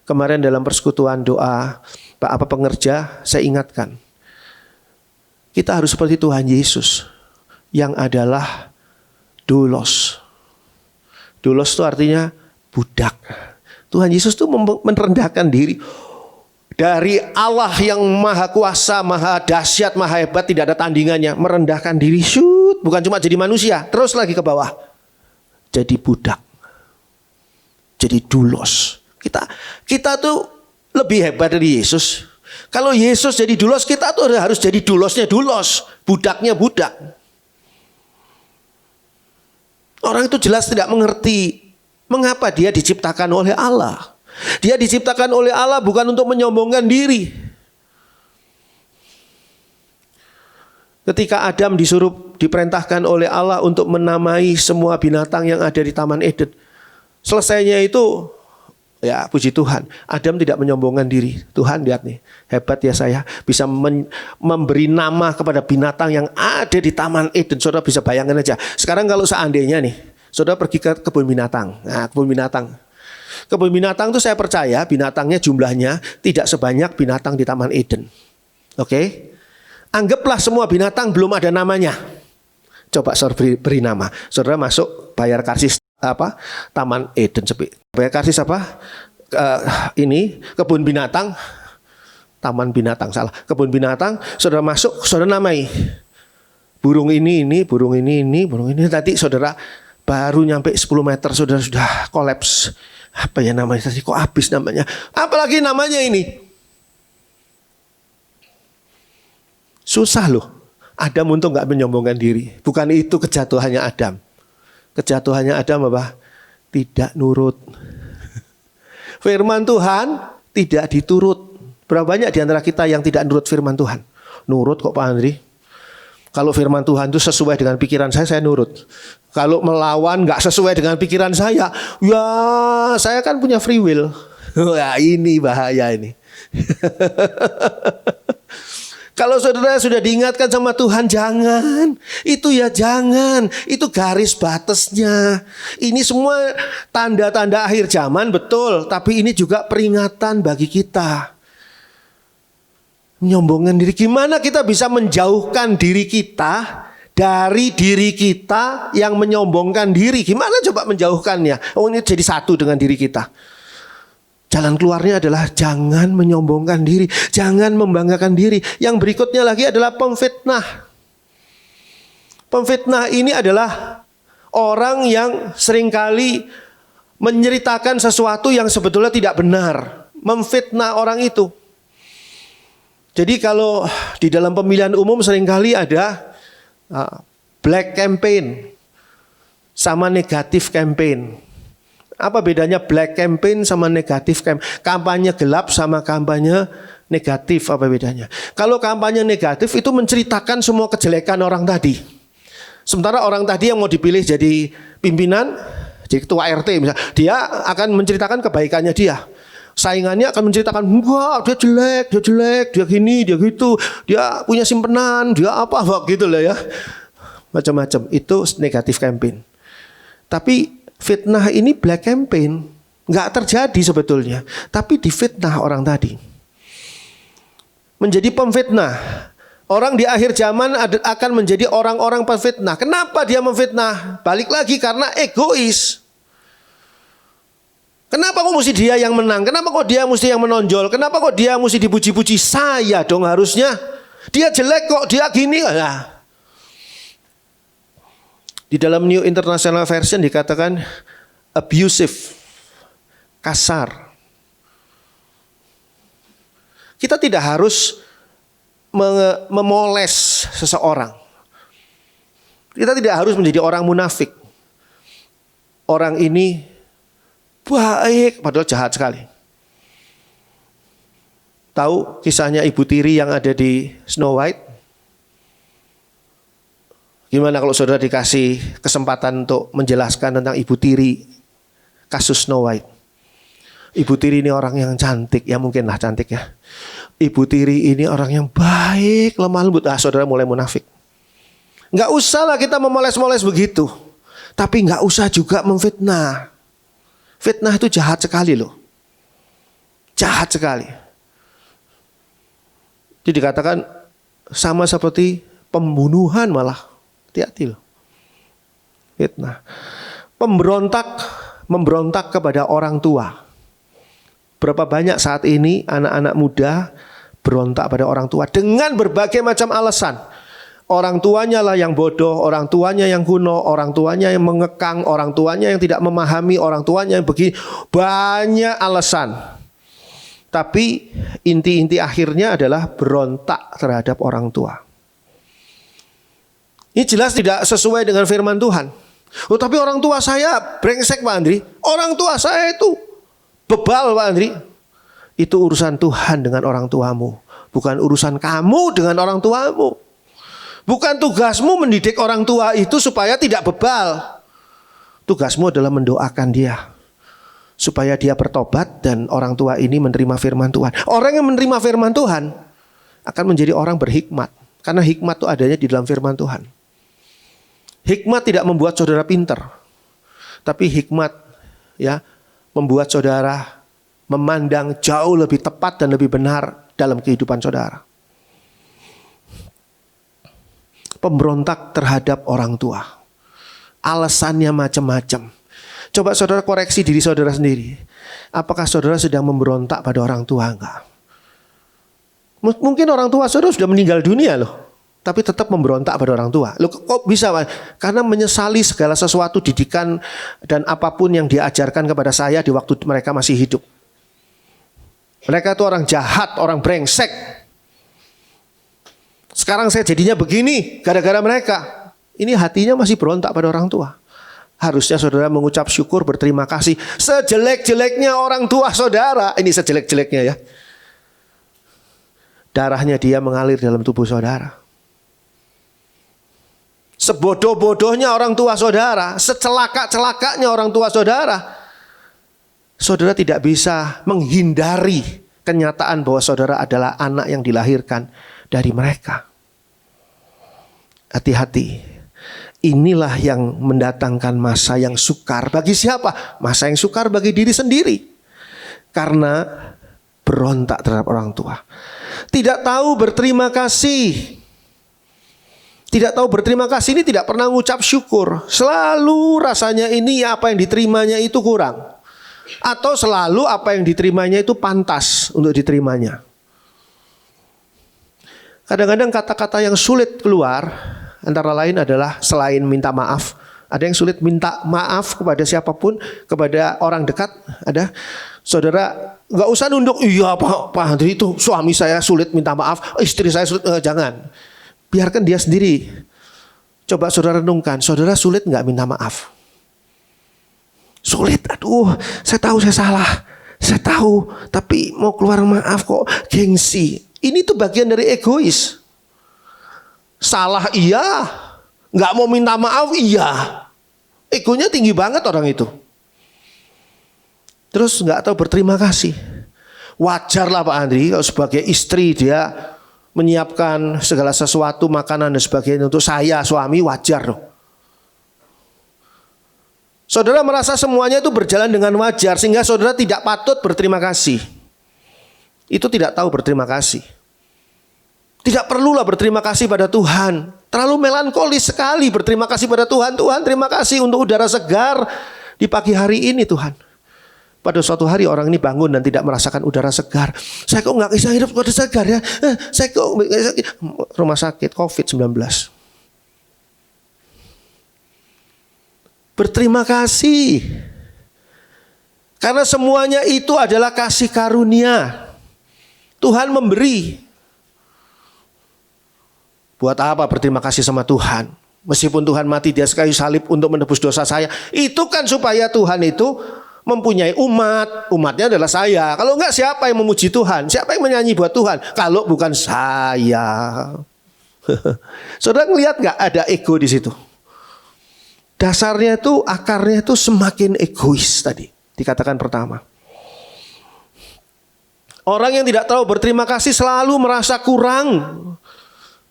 Kemarin dalam persekutuan doa pengerja, saya ingatkan. Kita harus seperti Tuhan Yesus yang adalah doulos. Doulos itu artinya budak. Tuhan Yesus itu merendahkan diri. Dari Allah yang maha kuasa, maha dahsyat, maha hebat, tidak ada tandingannya. Merendahkan diri, bukan cuma jadi manusia, terus lagi ke bawah. Jadi budak. Jadi doulos. Kita tuh lebih hebat dari Yesus. Kalau Yesus jadi doulos, kita tuh harus jadi doulosnya doulos. Budaknya budak. Orang itu jelas tidak mengerti mengapa dia diciptakan oleh Allah. Dia diciptakan oleh Allah bukan untuk menyombongkan diri. Ketika Adam diperintahkan oleh Allah untuk menamai semua binatang yang ada di Taman Eden. Selesainya itu, ya puji Tuhan, Adam tidak menyombongkan diri. Tuhan lihat nih, hebat ya saya bisa memberi nama kepada binatang yang ada di Taman Eden. Saudara bisa bayangkan aja. Sekarang kalau seandainya nih, saudara pergi ke kebun binatang. Nah, kebun binatang itu saya percaya binatangnya jumlahnya tidak sebanyak binatang di Taman Eden. Oke? Anggaplah semua binatang belum ada namanya. Coba saudara beri nama. Saudara masuk bayar karcis Taman Eden sepi. Bayar karcis ini kebun binatang. Taman binatang salah. Kebun binatang, saudara masuk, saudara namai. Burung ini, burung ini, burung ini. Nanti saudara baru nyampe 10 meter saudara sudah kolaps. Apa ya namanya tadi? Kok habis namanya? Apalagi namanya ini? Susah loh. Adam untuk nggak menyombongkan diri. Bukan itu kejatuhannya Adam. Kejatuhannya Adam apa? Tidak nurut. Firman Tuhan tidak diturut. Berapa banyak di antara kita yang tidak nurut firman Tuhan? Nurut kok Pak Andri? Kalau firman Tuhan itu sesuai dengan pikiran saya nurut. Kalau melawan nggak sesuai dengan pikiran saya, ya saya kan punya free will. Wah ini bahaya ini. Kalau saudara sudah diingatkan sama Tuhan, jangan. Itu ya jangan. Itu garis batasnya. Ini semua tanda-tanda akhir zaman betul. Tapi ini juga peringatan bagi kita. Menyombongkan diri. Gimana kita bisa menjauhkan diri kita dari diri kita yang menyombongkan diri? Gimana coba menjauhkannya? Oh ini jadi satu dengan diri kita. Jalan keluarnya adalah jangan menyombongkan diri. Jangan membanggakan diri. Yang berikutnya lagi adalah pemfitnah. Pemfitnah ini adalah orang yang seringkali menceritakan sesuatu yang sebetulnya tidak benar. Memfitnah orang itu. Jadi kalau di dalam pemilihan umum seringkali ada black campaign sama negatif campaign. Apa bedanya black campaign sama negatif campaign? Kampanye gelap sama kampanye negatif, apa bedanya? Kalau kampanye negatif itu menceritakan semua kejelekan orang tadi. Sementara orang tadi yang mau dipilih jadi pimpinan, jadi ketua RT misalnya, dia akan menceritakan kebaikannya dia. Saingannya akan menceritakan, wah dia jelek, dia gini, dia gitu, dia punya simpenan, dia apa gitu lah ya. Macam-macam, itu negatif campaign. Tapi fitnah ini black campaign, nggak terjadi sebetulnya, tapi difitnah orang tadi. Menjadi pemfitnah. Orang di akhir zaman akan menjadi orang-orang pemfitnah. Kenapa dia memfitnah? Balik lagi karena egois. Kenapa kok mesti dia yang menang? Kenapa kok dia mesti yang menonjol? Kenapa kok dia mesti dipuji-puji? Saya dong harusnya. Dia jelek kok, dia gini. Nah. Di dalam New International Version dikatakan abusive, kasar. Kita tidak harus memoles seseorang. Kita tidak harus menjadi orang munafik. Orang ini baik padahal jahat sekali. Tahu kisahnya Ibu Tiri yang ada di Snow White? Gimana kalau saudara dikasih kesempatan untuk menjelaskan tentang Ibu Tiri kasus Snow White? Ibu Tiri ini orang yang cantik, ya mungkinlah cantik ya. Ibu Tiri ini orang yang baik, lemah lembut. Saudara mulai munafik. Nggak usah lah kita memoles-moles begitu. Tapi nggak usah juga memfitnah. Fitnah itu jahat sekali loh. Jahat sekali. Jadi dikatakan sama seperti pembunuhan malah. Hati-hati loh. Fitnah. Memberontak kepada orang tua. Berapa banyak saat ini anak-anak muda berontak pada orang tua dengan berbagai macam alasan. Orang tuanya lah yang bodoh, orang tuanya yang kuno, orang tuanya yang mengekang, orang tuanya yang tidak memahami, orang tuanya yang begini. Banyak alasan. Tapi inti-inti akhirnya adalah berontak terhadap orang tua. Ini jelas tidak sesuai dengan firman Tuhan. Oh, tapi orang tua saya brengsek Pak Andri. Orang tua saya itu bebal Pak Andri. Itu urusan Tuhan dengan orang tuamu. Bukan urusan kamu dengan orang tuamu. Bukan tugasmu mendidik orang tua itu supaya tidak bebal. Tugasmu adalah mendoakan dia. Supaya dia bertobat dan orang tua ini menerima firman Tuhan. Orang yang menerima firman Tuhan akan menjadi orang berhikmat. Karena hikmat itu adanya di dalam firman Tuhan. Hikmat tidak membuat saudara pinter. Tapi hikmat ya membuat saudara memandang jauh lebih tepat dan lebih benar dalam kehidupan saudara. Pemberontak terhadap orang tua. Alasannya macam-macam. Coba saudara koreksi diri saudara sendiri. Apakah saudara sedang memberontak pada orang tua enggak? Mungkin orang tua saudara sudah meninggal dunia loh. Tapi tetap memberontak pada orang tua. Loh kok bisa Pak? Karena menyesali segala sesuatu didikan dan apapun yang diajarkan kepada saya di waktu mereka masih hidup. Mereka itu orang jahat, orang brengsek. Sekarang saya jadinya begini gara-gara mereka. Ini hatinya masih berontak pada orang tua. Harusnya saudara mengucap syukur, berterima kasih. Sejelek-jeleknya orang tua saudara. Ini sejelek-jeleknya ya. Darahnya dia mengalir dalam tubuh saudara. Sebodoh-bodohnya orang tua saudara. Secelaka-celakanya orang tua saudara. Saudara tidak bisa menghindari kenyataan bahwa saudara adalah anak yang dilahirkan dari mereka. Hati-hati. Inilah yang mendatangkan masa yang sukar. Bagi siapa? Masa yang sukar bagi diri sendiri. Karena berontak terhadap orang tua. Tidak tahu berterima kasih. Tidak tahu berterima kasih ini tidak pernah mengucap syukur. Selalu rasanya ini apa yang diterimanya itu kurang. Atau selalu apa yang diterimanya itu pantas untuk diterimanya. Kadang-kadang kata-kata yang sulit keluar antara lain adalah selain minta maaf. Ada yang sulit minta maaf kepada siapapun, kepada orang dekat. Ada. Saudara gak usah nunduk. Iya Pak Andri itu suami saya sulit minta maaf. Istri saya sulit. Jangan. Biarkan dia sendiri. Coba saudara renungkan. Saudara sulit gak minta maaf? Sulit. Aduh saya tahu saya salah. Saya tahu. Tapi mau keluar maaf kok gengsi. Ini tuh bagian dari egois. Salah iya, nggak mau minta maaf iya. Egonya tinggi banget orang itu. Terus nggak tahu berterima kasih. Wajar lah Pak Andri kalau sebagai istri dia menyiapkan segala sesuatu makanan dan sebagainya untuk saya suami, wajar loh. Saudara merasa semuanya itu berjalan dengan wajar sehingga saudara tidak patut berterima kasih. Itu tidak tahu berterima kasih. Tidak perlulah berterima kasih pada Tuhan. Terlalu melankolis sekali berterima kasih pada Tuhan. Tuhan terima kasih untuk udara segar di pagi hari ini Tuhan. Pada suatu hari orang ini bangun dan tidak merasakan udara segar. Saya kok gak bisa hidup udara segar ya. Saya kok rumah sakit COVID-19. Berterima kasih. Karena semuanya itu adalah kasih karunia. Tuhan memberi. Buat apa berterima kasih sama Tuhan? Meskipun Tuhan mati di atas kayu salib untuk menebus dosa saya, itu kan supaya Tuhan itu mempunyai umat. Umatnya adalah saya. Kalau enggak, siapa yang memuji Tuhan? Siapa yang menyanyi buat Tuhan? Kalau bukan saya. Saudara ngelihat enggak ada ego di situ? Dasarnya itu, akarnya itu semakin egois tadi. Dikatakan pertama. Orang yang tidak tahu berterima kasih selalu merasa kurang.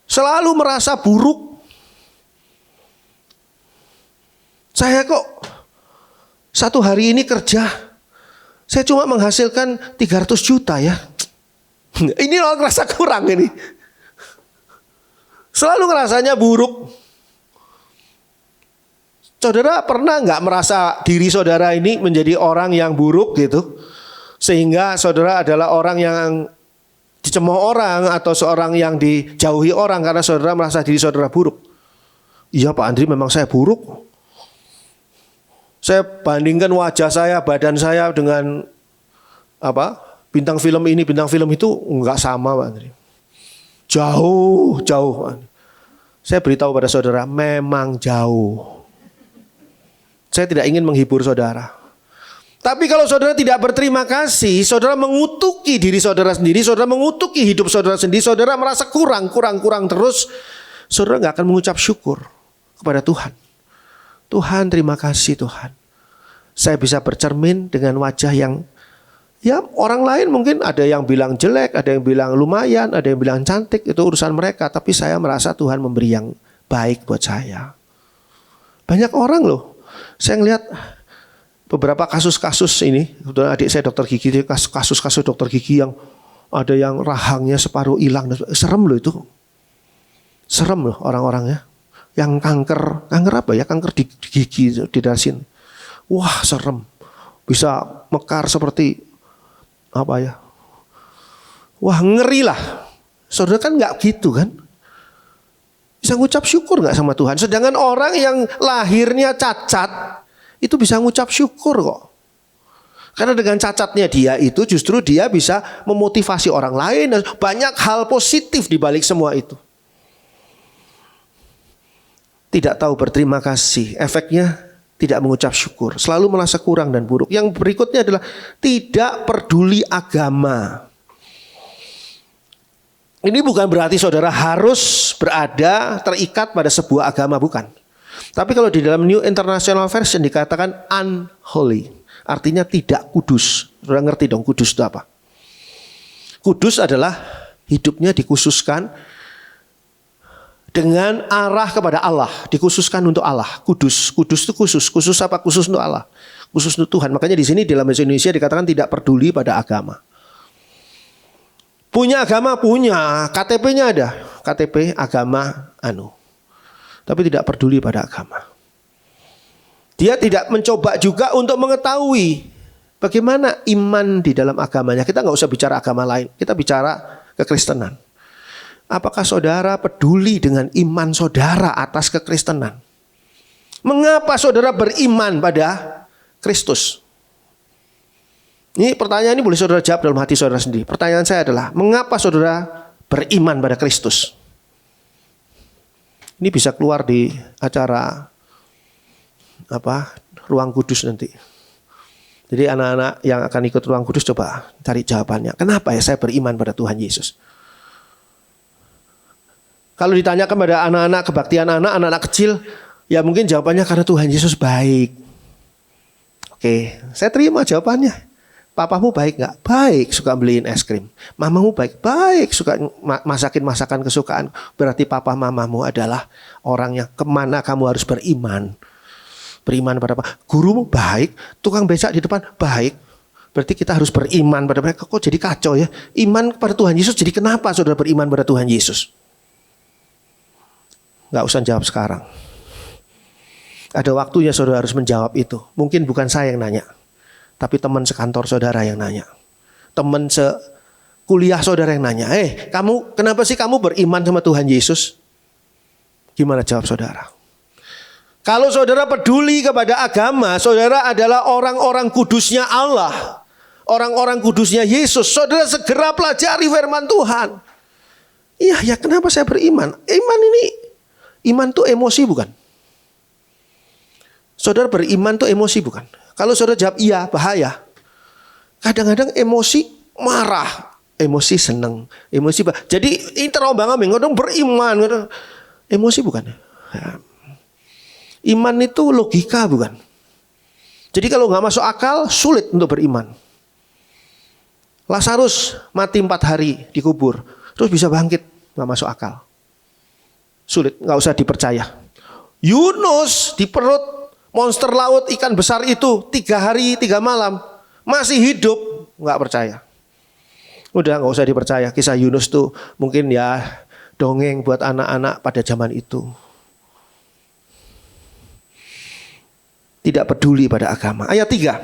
Selalu merasa buruk. Saya kok satu hari ini kerja, saya cuma menghasilkan 300 juta ya. Ini orang ngerasa kurang ini. Selalu ngerasanya buruk. Saudara pernah nggak merasa diri saudara ini menjadi orang yang buruk gitu? Sehingga saudara adalah orang yang dicemooh orang atau seorang yang dijauhi orang karena saudara merasa diri saudara buruk. Iya Pak Andri, memang saya buruk. Saya bandingkan wajah saya, badan saya dengan bintang film ini, bintang film itu enggak sama Pak Andri. Jauh. Saya beritahu pada saudara, memang jauh. Saya tidak ingin menghibur saudara. Tapi kalau saudara tidak berterima kasih, saudara mengutuki diri saudara sendiri, saudara mengutuki hidup saudara sendiri, saudara merasa kurang terus, saudara enggak akan mengucap syukur kepada Tuhan. Tuhan, terima kasih Tuhan. Saya bisa bercermin dengan wajah yang ya orang lain mungkin ada yang bilang jelek, ada yang bilang lumayan, ada yang bilang cantik, itu urusan mereka. Tapi saya merasa Tuhan memberi yang baik buat saya. Banyak orang loh. Saya ngelihat beberapa kasus-kasus ini. Kebetulan adik saya dokter gigi, kasus-kasus dokter gigi yang ada yang rahangnya separuh hilang. Serem loh itu. Serem loh orang-orangnya. Yang kanker apa ya? Kanker di gigi, di daerah sini. Wah serem. Bisa mekar seperti apa ya? Wah ngeri lah. Saudara kan gak gitu kan? Bisa ngucap syukur gak sama Tuhan? Sedangkan orang yang lahirnya cacat, itu bisa ngucap syukur kok. Karena dengan cacatnya dia itu justru dia bisa memotivasi orang lain. Dan banyak hal positif di balik semua itu. Tidak tahu berterima kasih, efeknya tidak mengucap syukur, selalu merasa kurang dan buruk. Yang berikutnya adalah tidak peduli agama. Ini bukan berarti saudara harus berada terikat pada sebuah agama, bukan. Tapi kalau di dalam New International Version dikatakan unholy, artinya tidak kudus. Saudara ngerti dong kudus itu apa? Kudus adalah hidupnya dikhususkan dengan arah kepada Allah, dikhususkan untuk Allah. Kudus itu khusus apa? Khusus untuk Allah, khusus untuk Tuhan. Makanya di sini dalam bahasa Indonesia dikatakan tidak peduli pada agama. Punya agama punya, KTP-nya ada, KTP agama tapi tidak peduli pada agama. Dia tidak mencoba juga untuk mengetahui bagaimana iman di dalam agamanya. Kita nggak usah bicara agama lain, kita bicara kekristenan. Apakah saudara peduli dengan iman saudara atas kekristenan? Mengapa saudara beriman pada Kristus? Ini pertanyaan ini boleh saudara jawab dalam hati saudara sendiri. Pertanyaan saya adalah, mengapa saudara beriman pada Kristus? Ini bisa keluar di acara Ruang Kudus nanti. Jadi anak-anak yang akan ikut Ruang Kudus coba cari jawabannya. Kenapa ya saya beriman pada Tuhan Yesus? Kalau ditanyakan pada anak-anak kebaktian anak-anak kecil, ya mungkin jawabannya karena Tuhan Yesus baik. Oke, saya terima jawabannya. Papamu baik nggak? Baik, suka beliin es krim. Mamamu baik? Baik, suka masakin masakan kesukaan. Berarti papa mamamu adalah orang yang kemana kamu harus beriman. Beriman pada apa? Gurumu baik, tukang becak di depan baik. Berarti kita harus beriman pada mereka. Kok jadi kacau ya? Iman pada Tuhan Yesus, jadi kenapa saudara beriman pada Tuhan Yesus? Gak usah jawab sekarang. Ada waktunya saudara harus menjawab itu. Mungkin bukan saya yang nanya, tapi teman sekantor saudara yang nanya. Teman sekuliah saudara yang nanya. Kamu kenapa sih kamu beriman sama Tuhan Yesus? Gimana jawab saudara? Kalau saudara peduli kepada agama, saudara adalah orang-orang kudusnya Allah. orang-orang kudusnya Yesus, saudara segera pelajari firman Tuhan. Iya, ya kenapa saya beriman? Iman tuh emosi bukan? Saudara beriman tuh emosi bukan? Kalau saudara jawab iya, bahaya. Kadang-kadang emosi marah, emosi seneng, jadi ini terombang-ambing, kadang beriman, kadang emosi bukan? Ya. Iman itu logika bukan? Jadi kalau nggak masuk akal, sulit untuk beriman. Lazarus mati 4 hari dikubur, terus bisa bangkit, nggak masuk akal. Sulit, nggak usah dipercaya. Yunus di perut monster laut ikan besar itu 3 hari 3 malam masih hidup, nggak percaya. Udah nggak usah dipercaya. Kisah Yunus tuh mungkin ya dongeng buat anak-anak pada zaman itu. Tidak peduli pada agama. Ayat 3.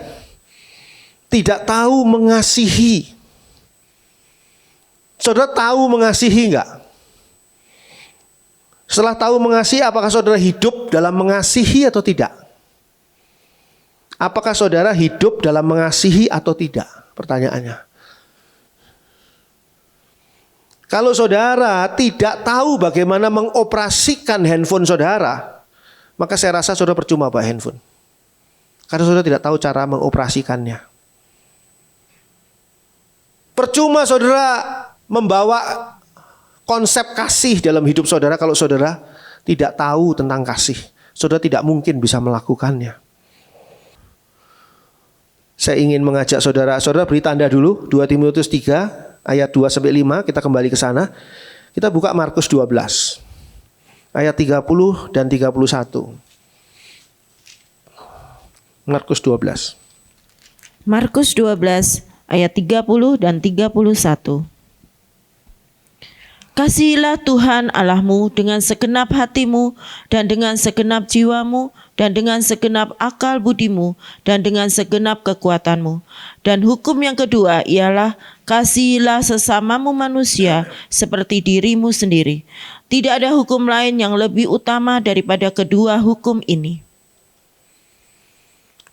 Tidak tahu mengasihi. Saudara tahu mengasihi enggak? Setelah tahu mengasihi, apakah saudara hidup dalam mengasihi atau tidak? Apakah saudara hidup dalam mengasihi atau tidak? Pertanyaannya. Kalau saudara tidak tahu bagaimana mengoperasikan handphone saudara, maka saya rasa saudara percuma bawa handphone. Karena saudara tidak tahu cara mengoperasikannya. Percuma saudara membawa konsep kasih dalam hidup saudara kalau saudara tidak tahu tentang kasih. Saudara tidak mungkin bisa melakukannya. Saya ingin mengajak saudara beri tanda dulu 2 Timotius 3 ayat 2-5, kita kembali ke sana. Kita buka Markus 12 ayat 30 dan 31. Markus 12. Markus 12 ayat 30 dan 31. Kasihilah Tuhan Allahmu dengan segenap hatimu dan dengan segenap jiwamu dan dengan segenap akal budimu dan dengan segenap kekuatanmu. Dan hukum yang kedua ialah kasihilah sesamamu manusia seperti dirimu sendiri. Tidak ada hukum lain yang lebih utama daripada kedua hukum ini.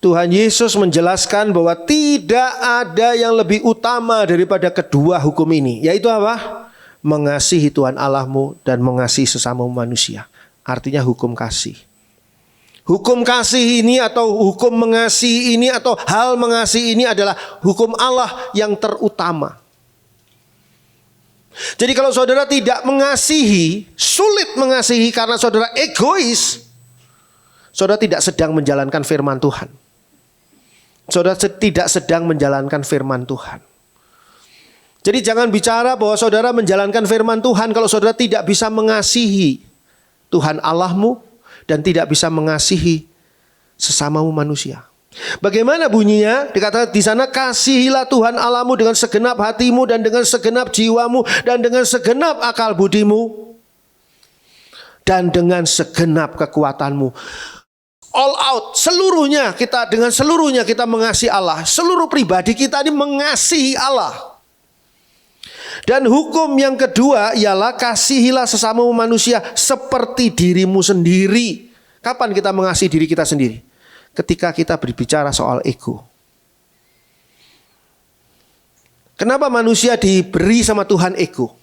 Tuhan Yesus menjelaskan bahwa tidak ada yang lebih utama daripada kedua hukum ini. Yaitu apa? Mengasihi Tuhan Allahmu dan mengasihi sesamamu manusia. Artinya hukum kasih. Hukum kasih ini atau hukum mengasihi ini atau hal mengasihi ini adalah hukum Allah yang terutama. Jadi kalau saudara tidak mengasihi, sulit mengasihi karena saudara egois, saudara tidak sedang menjalankan firman Tuhan. Saudara tidak sedang menjalankan firman Tuhan. Jadi jangan bicara bahwa saudara menjalankan firman Tuhan kalau saudara tidak bisa mengasihi Tuhan Allahmu dan tidak bisa mengasihi sesamamu manusia. Bagaimana bunyinya? Dikatakan di sana, kasihilah Tuhan Allahmu dengan segenap hatimu dan dengan segenap jiwamu dan dengan segenap akal budimu dan dengan segenap kekuatanmu. All out, seluruhnya kita, dengan seluruhnya kita mengasihi Allah. Seluruh pribadi kita ini mengasihi Allah. Dan hukum yang kedua ialah kasihilah sesamamu manusia seperti dirimu sendiri. Kapan kita mengasihi diri kita sendiri? Ketika kita berbicara soal ego. Kenapa manusia diberi sama Tuhan ego?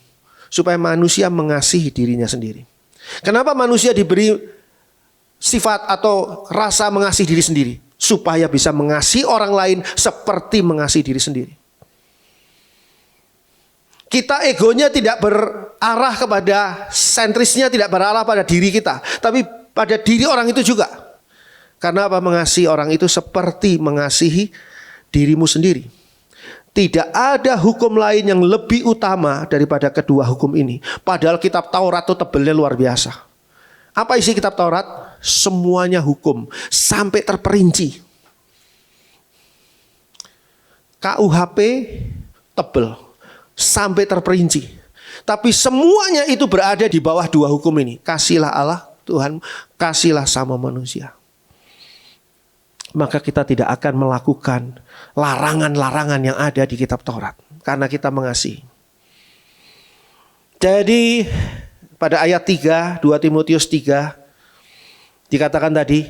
Supaya manusia mengasihi dirinya sendiri. Kenapa manusia diberi sifat atau rasa mengasihi diri sendiri? Supaya bisa mengasihi orang lain seperti mengasihi diri sendiri. Kita egonya tidak berarah kepada sentrisnya, tidak berarah pada diri kita, tapi pada diri orang itu juga. Karena apa? Mengasihi orang itu seperti mengasihi dirimu sendiri. Tidak ada hukum lain yang lebih utama daripada kedua hukum ini. Padahal kitab Taurat itu tebelnya luar biasa. Apa isi kitab Taurat? Semuanya hukum sampai terperinci. KUHP tebel sampai terperinci. Tapi semuanya itu berada di bawah dua hukum ini. Kasihlah Allah Tuhan, kasihlah sama manusia. Maka kita tidak akan melakukan larangan-larangan yang ada di kitab Taurat. Karena kita mengasihi. Jadi pada ayat 3, 2 Timotius 3, dikatakan tadi,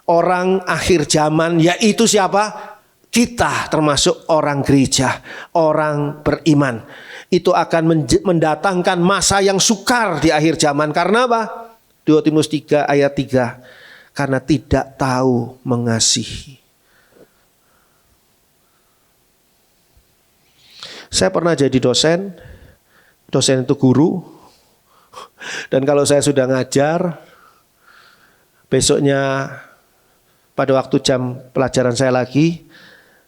orang akhir zaman, yaitu siapa? kita termasuk orang gereja, orang beriman, itu akan mendatangkan masa yang sukar di akhir zaman. Karena apa? 2 Timotius 3 ayat 3. Karena tidak tahu mengasihi. Saya pernah jadi dosen itu guru. Dan kalau saya sudah ngajar, besoknya pada waktu jam pelajaran saya lagi,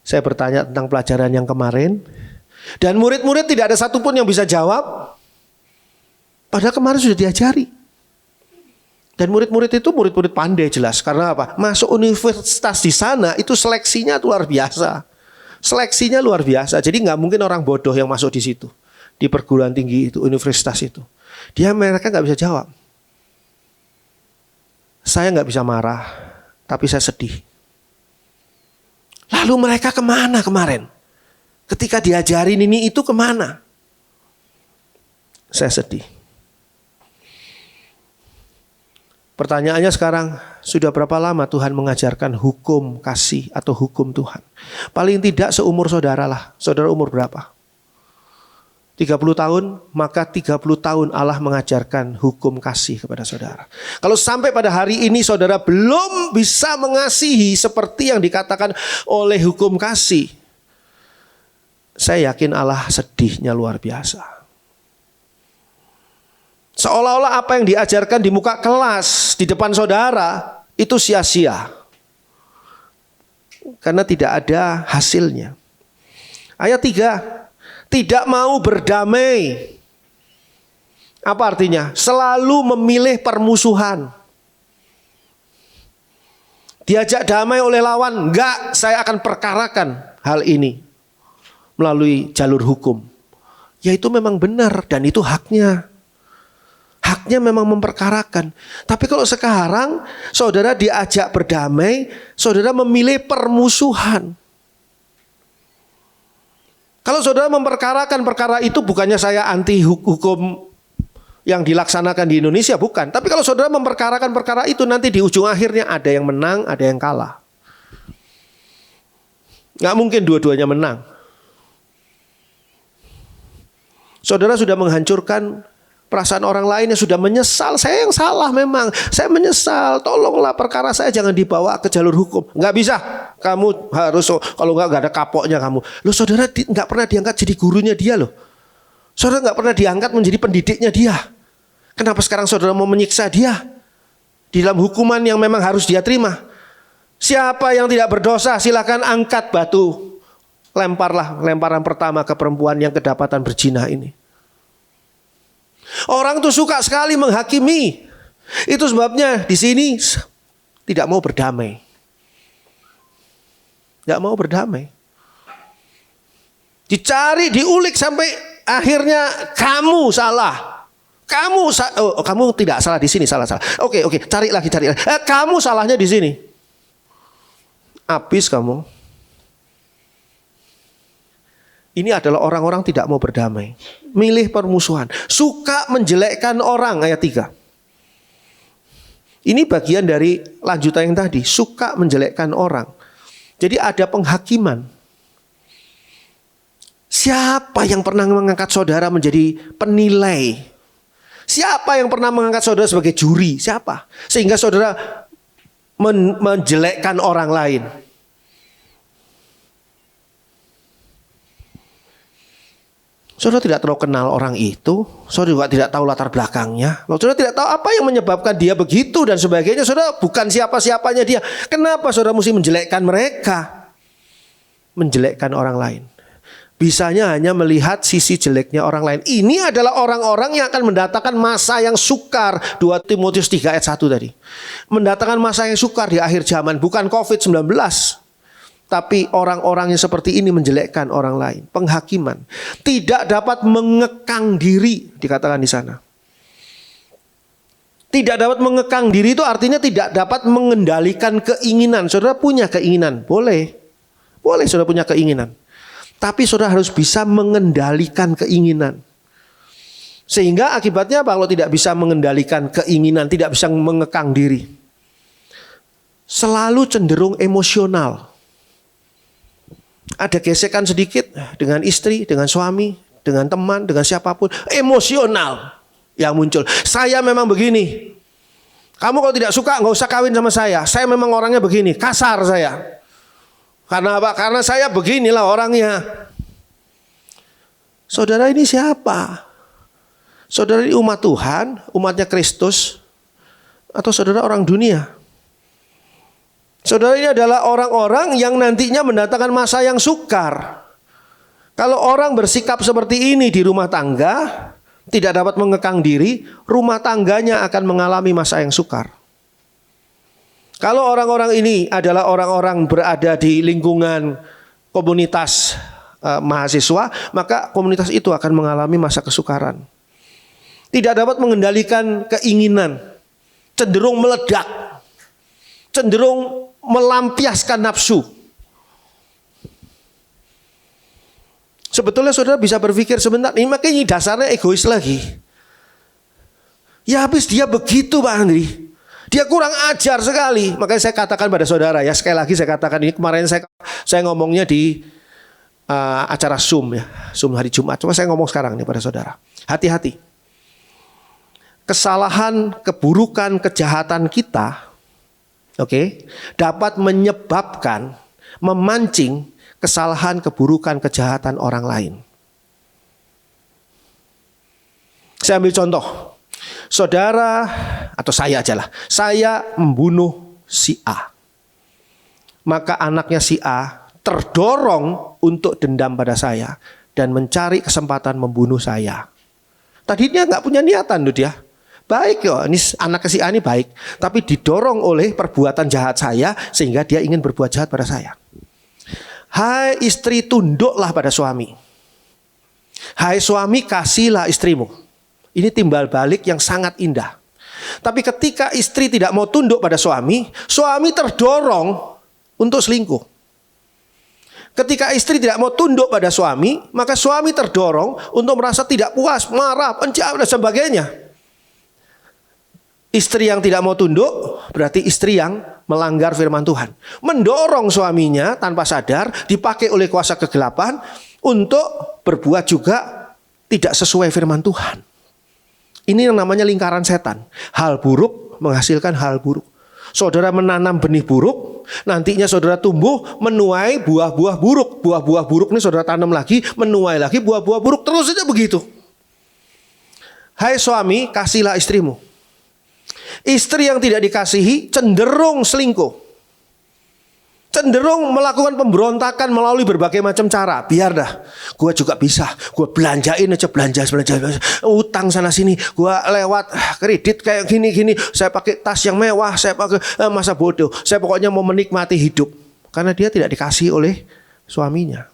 saya bertanya tentang pelajaran yang kemarin. Dan murid-murid tidak ada satupun yang bisa jawab. Padahal kemarin sudah diajari. Dan murid-murid itu murid-murid pandai jelas. Karena apa? Masuk universitas di sana itu seleksinya luar biasa. Seleksinya luar biasa. Jadi nggak mungkin orang bodoh yang masuk di situ. Di perguruan tinggi itu, universitas itu. Mereka nggak bisa jawab. Saya nggak bisa marah, tapi saya sedih. Lalu mereka kemana kemarin? Ketika diajarin ini itu kemana? Saya sedih. Pertanyaannya sekarang, sudah berapa lama Tuhan mengajarkan hukum kasih atau hukum Tuhan? Paling tidak seumur saudara lah. Saudara umur berapa? 30 tahun, maka 30 tahun Allah mengajarkan hukum kasih kepada saudara. Kalau sampai pada hari ini saudara belum bisa mengasihi seperti yang dikatakan oleh hukum kasih, saya yakin Allah sedihnya luar biasa. Seolah-olah apa yang diajarkan di muka kelas, di depan saudara, itu sia-sia. Karena tidak ada hasilnya. Ayat 3, tidak mau berdamai. Apa artinya? Selalu memilih permusuhan. Diajak damai oleh lawan, enggak, saya akan perkarakan hal ini melalui jalur hukum. Ya itu memang benar dan itu haknya. Haknya memang memperkarakan. Tapi kalau sekarang saudara diajak berdamai, saudara memilih permusuhan. Kalau saudara memperkarakan perkara itu, bukannya saya anti hukum yang dilaksanakan di Indonesia, bukan. Tapi kalau saudara memperkarakan perkara itu, nanti di ujung akhirnya ada yang menang, ada yang kalah. Nggak mungkin dua-duanya menang. Saudara sudah menghancurkan perasaan orang lain yang sudah menyesal. Saya yang salah memang. Saya menyesal. Tolonglah perkara saya jangan dibawa ke jalur hukum. Nggak bisa. Kamu harus, kalau nggak ada kapoknya kamu. Loh saudara nggak pernah diangkat jadi gurunya dia loh. Saudara nggak pernah diangkat menjadi pendidiknya dia. Kenapa sekarang saudara mau menyiksa dia? Di dalam hukuman yang memang harus dia terima. Siapa yang tidak berdosa silakan angkat batu. Lemparlah lemparan pertama ke perempuan yang kedapatan berzina ini. Orang tuh suka sekali menghakimi. Itu sebabnya di sini tidak mau berdamai. Tidak mau berdamai. Dicari, diulik sampai akhirnya kamu salah. Kamu tidak salah di sini, salah. Oke, cari lagi. Kamu salahnya di sini. Habis kamu. Ini adalah orang-orang tidak mau berdamai. Milih permusuhan. Suka menjelekkan orang, ayat 3. Ini bagian dari lanjutan yang tadi. Suka menjelekkan orang. Jadi ada penghakiman. Siapa yang pernah mengangkat saudara menjadi penilai? Siapa yang pernah mengangkat saudara sebagai juri? Siapa? Sehingga saudara menjelekkan orang lain. Saudara tidak terlalu kenal orang itu. Saudara juga tidak tahu latar belakangnya. Saudara tidak tahu apa yang menyebabkan dia begitu dan sebagainya. Saudara bukan siapa-siapanya dia. Kenapa saudara mesti menjelekkan mereka? Menjelekkan orang lain. Bisanya hanya melihat sisi jeleknya orang lain. Ini adalah orang-orang yang akan mendatangkan masa yang sukar. 2 Timotius 3 ayat 1 tadi. Mendatangkan masa yang sukar di akhir zaman. Bukan COVID-19. Tapi orang-orang yang seperti ini menjelekkan orang lain. Penghakiman. Tidak dapat mengekang diri. Dikatakan di sana. Tidak dapat mengekang diri itu artinya tidak dapat mengendalikan keinginan. Saudara punya keinginan. Boleh. Boleh saudara punya keinginan. Tapi saudara harus bisa mengendalikan keinginan. Sehingga akibatnya apa? Kalau tidak bisa mengendalikan keinginan. Tidak bisa mengekang diri. Selalu cenderung emosional. Ada gesekan sedikit dengan istri, dengan suami, dengan teman, dengan siapapun, emosional yang muncul. Saya memang begini. Kamu kalau tidak suka nggak usah kawin sama saya. Saya memang orangnya begini, kasar saya. Karena apa? Karena saya beginilah orangnya. Saudara ini siapa? Saudara ini umat Tuhan, umatnya Kristus, atau saudara orang dunia? Saudara ini adalah orang-orang yang nantinya mendatangkan masa yang sukar. Kalau orang bersikap seperti ini di rumah tangga, tidak dapat mengekang diri, rumah tangganya akan mengalami masa yang sukar. Kalau orang-orang ini adalah orang-orang berada di lingkungan komunitas mahasiswa, maka komunitas itu akan mengalami masa kesukaran. Tidak dapat mengendalikan keinginan, cenderung meledak, cenderung melampiaskan nafsu. Sebetulnya saudara bisa berpikir sebentar, ini makanya dasarnya egois lagi. Ya habis dia begitu Pak Andri. Dia kurang ajar sekali. Makanya saya katakan pada saudara ya, sekali lagi saya katakan ini, kemarin saya ngomongnya di acara Zoom ya, Zoom hari Jumat. Cuma saya ngomong sekarang nih pada saudara. Hati-hati. Kesalahan, keburukan, kejahatan kita, dapat menyebabkan, memancing kesalahan, keburukan, kejahatan orang lain. Saya ambil contoh. Saudara, atau saya aja lah. Saya membunuh si A. Maka anaknya si A terdorong untuk dendam pada saya dan mencari kesempatan membunuh saya. Tadinya nggak punya niatan tuh dia. Baik yo, ini anak si A ini baik, tapi didorong oleh perbuatan jahat saya sehingga dia ingin berbuat jahat pada saya. Hai istri, tunduklah pada suami. Hai suami, kasihlah istrimu. Ini timbal balik yang sangat indah. Tapi ketika istri tidak mau tunduk pada suami, suami terdorong untuk selingkuh. Ketika istri tidak mau tunduk pada suami, maka suami terdorong untuk merasa tidak puas, marah, pencari dan sebagainya. Istri yang tidak mau tunduk berarti istri yang melanggar firman Tuhan. Mendorong suaminya tanpa sadar, dipakai oleh kuasa kegelapan untuk berbuat juga tidak sesuai firman Tuhan. Ini yang namanya lingkaran setan. Hal buruk menghasilkan hal buruk. Saudara menanam benih buruk, nantinya saudara tumbuh menuai buah-buah buruk. Buah-buah buruk ini saudara tanam lagi, menuai lagi buah-buah buruk. Terus saja begitu. Hai suami, kasihlah istrimu. Istri yang tidak dikasihi cenderung selingkuh. Cenderung melakukan pemberontakan melalui berbagai macam cara. Biar dah, gue juga bisa. Gue belanjain aja, belanja. Utang sana sini. Gue lewat kredit kayak gini. Saya pakai tas yang mewah. Saya pakai masa bodoh. Saya pokoknya mau menikmati hidup. Karena dia tidak dikasihi oleh suaminya.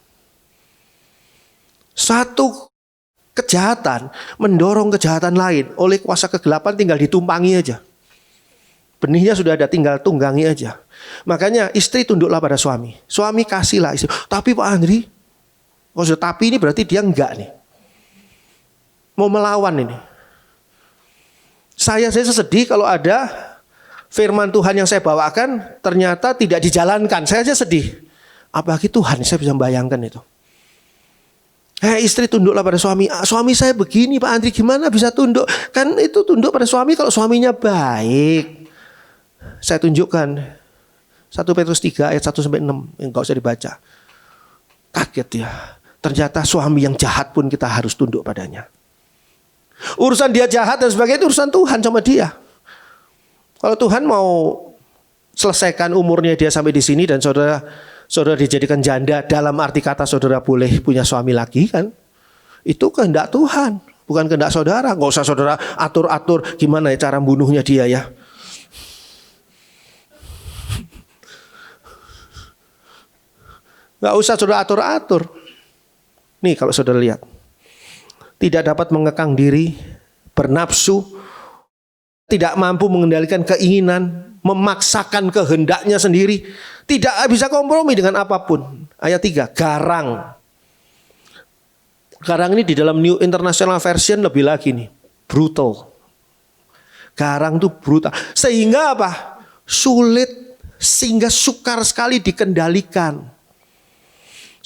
Satu kejahatan mendorong kejahatan lain. Oleh kuasa kegelapan tinggal ditumpangi aja. Benihnya sudah ada, tinggal tunggangi aja. Makanya istri tunduklah pada suami. Suami kasihlah istri. Tapi Pak Andri, tapi ini berarti dia enggak nih. Mau melawan ini. Saya sedih kalau ada firman Tuhan yang saya bawakan ternyata tidak dijalankan. Saya aja sedih. Apalagi Tuhan, saya bisa membayangkan itu. Istri tunduklah pada suami. Suami saya begini Pak Andri, gimana bisa tunduk? Kan itu tunduk pada suami kalau suaminya baik. Saya tunjukkan 1 Petrus 3 ayat 1-6. Enggak usah dibaca. Kaget dia. Ternyata suami yang jahat pun kita harus tunduk padanya. Urusan dia jahat dan sebagainya itu urusan Tuhan sama dia. Kalau Tuhan mau selesaikan umurnya dia sampai di sini dan saudara dijadikan janda, dalam arti kata saudara boleh punya suami lagi kan? Itu kehendak Tuhan, bukan kehendak saudara. Gak usah saudara atur-atur gimana ya cara membunuhnya dia ya. Gak usah saudara atur-atur. Nih kalau saudara lihat. Tidak dapat mengekang diri, bernafsu, tidak mampu mengendalikan keinginan, memaksakan kehendaknya sendiri, tidak bisa kompromi dengan apapun. Ayat 3, garang. Garang ini di dalam New International Version lebih lagi nih, brutal. Garang itu brutal. Sehingga apa? Sulit, sehingga sukar sekali dikendalikan.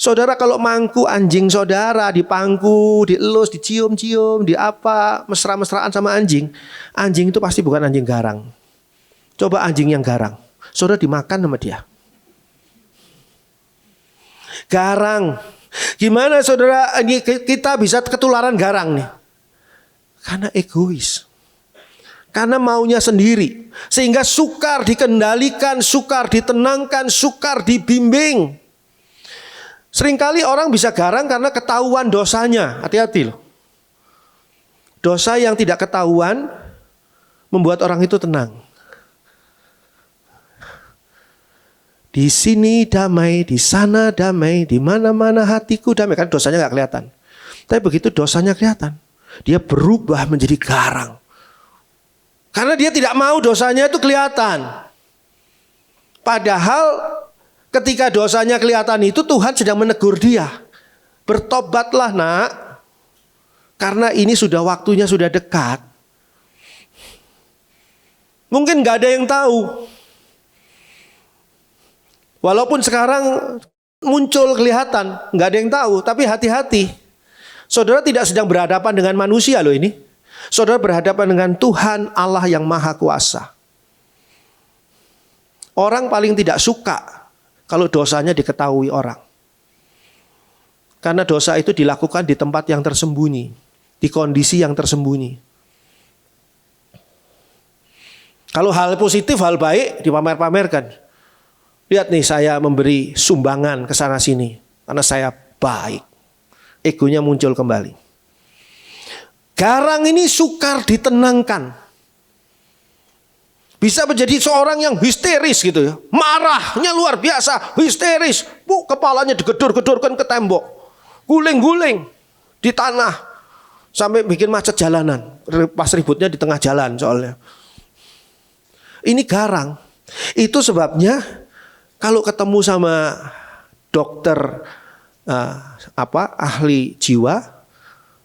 Saudara kalau mangku anjing saudara, dipangku, dielus, dicium-cium, di apa, mesra-mesraan sama anjing. Anjing itu pasti bukan anjing garang. Coba anjing yang garang, saudara dimakan sama dia. Garang. Gimana saudara ini kita bisa ketularan garang nih? Karena egois. Karena maunya sendiri. Sehingga sukar dikendalikan, sukar ditenangkan, sukar dibimbing. Seringkali orang bisa garang karena ketahuan dosanya. Hati-hati loh. Dosa yang tidak ketahuan membuat orang itu tenang. Di sini damai, di sana damai, di mana-mana hatiku damai. Kan dosanya gak kelihatan. Tapi begitu dosanya kelihatan, dia berubah menjadi garang. Karena dia tidak mau dosanya itu kelihatan. Padahal ketika dosanya kelihatan itu Tuhan sedang menegur dia. Bertobatlah nak. Karena ini sudah waktunya sudah dekat. Mungkin gak ada yang tahu. Walaupun sekarang muncul kelihatan, gak ada yang tahu. Tapi hati-hati. Saudara tidak sedang berhadapan dengan manusia loh ini. Saudara berhadapan dengan Tuhan Allah yang Maha Kuasa. Orang paling tidak suka kalau dosanya diketahui orang. Karena dosa itu dilakukan di tempat yang tersembunyi, di kondisi yang tersembunyi. Kalau hal positif, hal baik dipamer-pamerkan. Lihat nih, saya memberi sumbangan ke sana sini karena saya baik. Egonya muncul kembali. Garang ini sukar ditenangkan. Bisa menjadi seorang yang histeris gitu ya. Marahnya luar biasa, histeris. Kepalanya digedor-gedorkan ke tembok. Guling-guling di tanah. Sampai bikin macet jalanan. Pas ributnya di tengah jalan soalnya. Ini garang. Itu sebabnya kalau ketemu sama dokter ahli jiwa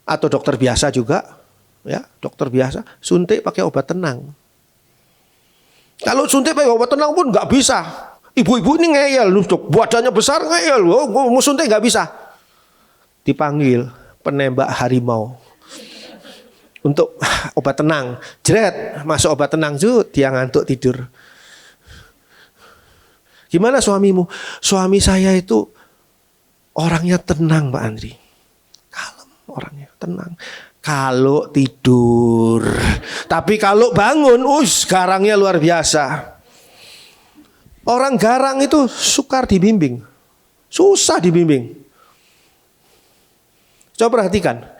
atau dokter biasa juga, ya, dokter biasa, suntik pakai obat tenang. Kalau suntik pakai obat tenang pun nggak bisa. Ibu-ibu ini ngeyel, badannya besar ngeyel, mau suntik nggak bisa. Dipanggil penembak harimau untuk obat tenang. Jret, masuk obat tenang, dia ngantuk tidur. Gimana suamimu? Suami saya itu orangnya tenang, Pak Andri. Kalem orangnya, tenang. Kalau tidur. Tapi kalau bangun, garangnya luar biasa. Orang garang itu sukar dibimbing. Susah dibimbing. Coba perhatikan.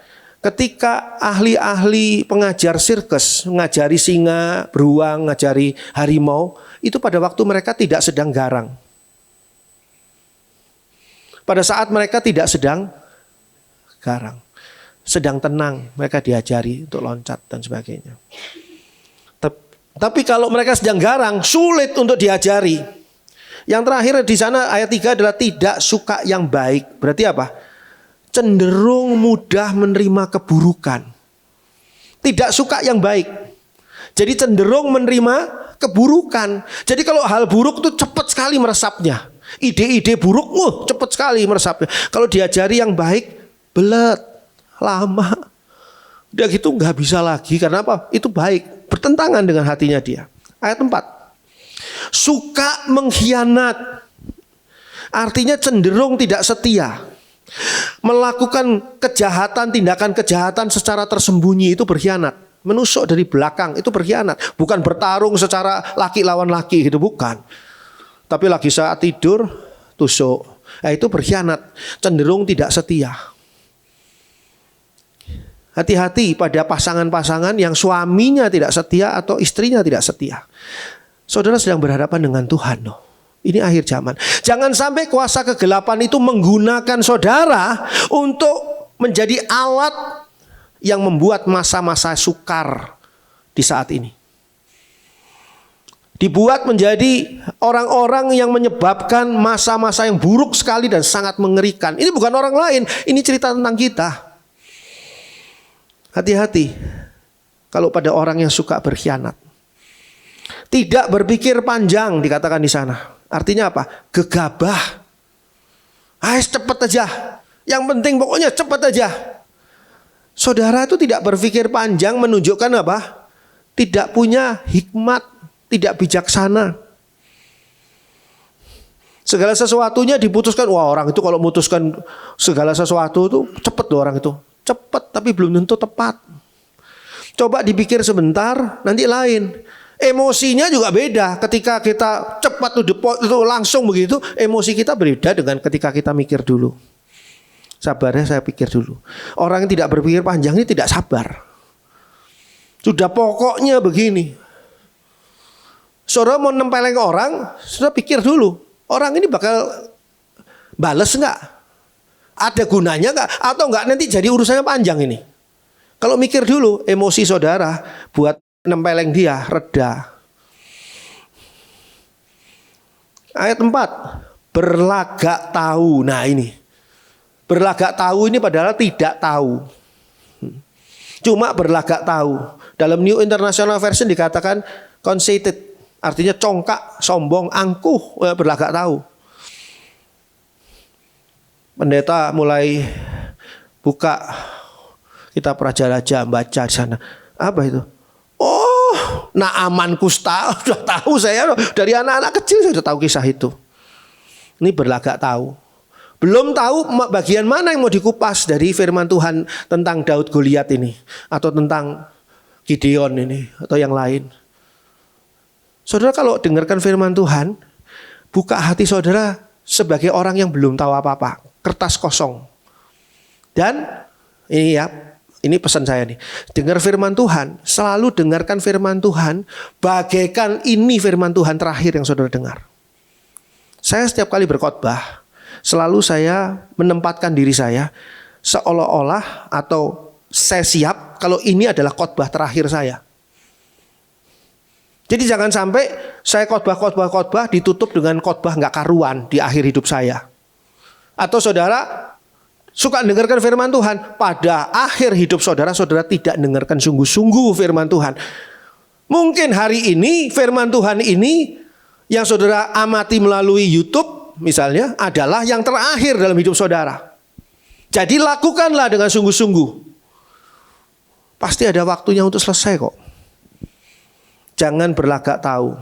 Ketika ahli-ahli pengajar sirkus, ngajari singa, beruang, ngajari harimau, itu pada waktu mereka tidak sedang garang. Pada saat mereka tidak sedang garang, sedang tenang, mereka diajari untuk loncat dan sebagainya. Tapi kalau mereka sedang garang, sulit untuk diajari. Yang terakhir di sana ayat 3 adalah tidak suka yang baik. Berarti apa? Cenderung mudah menerima keburukan. Tidak suka yang baik. Jadi cenderung menerima keburukan. Jadi kalau hal buruk itu cepat sekali meresapnya. Ide-ide buruk cepat sekali meresapnya. Kalau diajari yang baik, belet, lama. Udah gitu nggak bisa lagi. Karena apa? Itu baik. Bertentangan dengan hatinya dia. Ayat 4. Suka mengkhianat. Artinya cenderung tidak setia. Melakukan kejahatan, tindakan kejahatan secara tersembunyi itu berkhianat. Menusuk dari belakang itu berkhianat. Bukan bertarung secara laki lawan laki gitu, bukan. Tapi lagi saat tidur tusuk. Itu berkhianat. Cenderung tidak setia. Hati-hati pada pasangan-pasangan yang suaminya tidak setia atau istrinya tidak setia. Saudara sedang berhadapan dengan Tuhan loh. Ini akhir zaman. Jangan sampai kuasa kegelapan itu menggunakan saudara untuk menjadi alat yang membuat masa-masa sukar di saat ini. Dibuat menjadi orang-orang yang menyebabkan masa-masa yang buruk sekali dan sangat mengerikan. Ini bukan orang lain, ini cerita tentang kita. Hati-hati kalau pada orang yang suka berkhianat. Tidak berpikir panjang dikatakan di sana. Artinya apa? Gegabah. Cepet aja. Yang penting pokoknya cepet aja. Saudara itu tidak berpikir panjang, menunjukkan apa? Tidak punya hikmat, tidak bijaksana. Segala sesuatunya diputuskan. Wah, orang itu kalau memutuskan segala sesuatu itu cepet loh orang itu. Cepet tapi belum tentu tepat. Coba dipikir sebentar, nanti lain. Emosinya juga beda. Ketika kita cepat itu langsung begitu, emosi kita beda dengan ketika kita mikir dulu. Sabarnya saya pikir dulu. Orang yang tidak berpikir panjang ini tidak sabar. Sudah pokoknya begini. Saudara mau nempeleng orang, sudah pikir dulu. Orang ini bakal bales enggak? Ada gunanya enggak? Atau enggak nanti jadi urusannya panjang ini. Kalau mikir dulu, emosi saudara buat nempeleng dia reda. Ayat 4. Berlagak tahu. Nah ini. Berlagak tahu ini padahal tidak tahu. Cuma berlagak tahu. Dalam New International Version dikatakan conceited. Artinya congkak, sombong, angkuh, berlagak tahu. Pendeta mulai buka kitab Raja-Raja, baca di sana. Apa itu? Oh, Naaman Kusta, sudah tahu saya dari anak-anak kecil saya sudah tahu kisah itu. Ini berlagak tahu. Belum tahu bagian mana yang mau dikupas dari firman Tuhan tentang Daud Goliat ini, atau tentang Gideon ini, atau yang lain. Saudara kalau dengarkan firman Tuhan, buka hati saudara sebagai orang yang belum tahu apa-apa, kertas kosong. Dan ini ya, ini pesan saya nih, dengar firman Tuhan, selalu dengarkan firman Tuhan, bagaikan ini firman Tuhan terakhir yang saudara dengar. Saya setiap kali berkhotbah, selalu saya menempatkan diri saya seolah-olah atau saya siap kalau ini adalah khotbah terakhir saya. Jadi jangan sampai saya khotbah ditutup dengan khotbah nggak karuan di akhir hidup saya. Atau saudara suka dengarkan firman Tuhan, pada akhir hidup saudara tidak dengarkan sungguh-sungguh firman Tuhan. Mungkin hari ini firman Tuhan ini yang saudara amati melalui YouTube misalnya adalah yang terakhir dalam hidup saudara. Jadi lakukanlah dengan sungguh-sungguh. Pasti ada waktunya untuk selesai kok. Jangan berlagak tahu.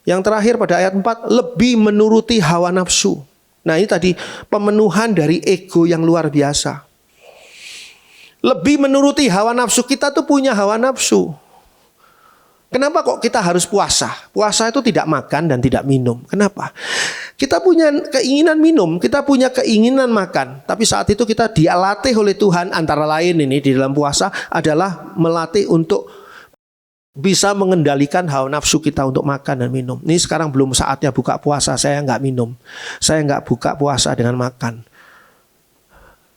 Yang terakhir pada ayat 4, lebih menuruti hawa nafsu. Nah ini tadi pemenuhan dari ego yang luar biasa. Lebih menuruti hawa nafsu. Kita tuh punya hawa nafsu. Kenapa kok kita harus puasa? Puasa itu tidak makan dan tidak minum. Kenapa? Kita punya keinginan minum, kita punya keinginan makan. Tapi saat itu kita dilatih oleh Tuhan, antara lain ini di dalam puasa adalah melatih untuk bisa mengendalikan hawa nafsu kita untuk makan dan minum. Ini sekarang belum saatnya buka puasa, saya nggak minum. Saya nggak buka puasa dengan makan.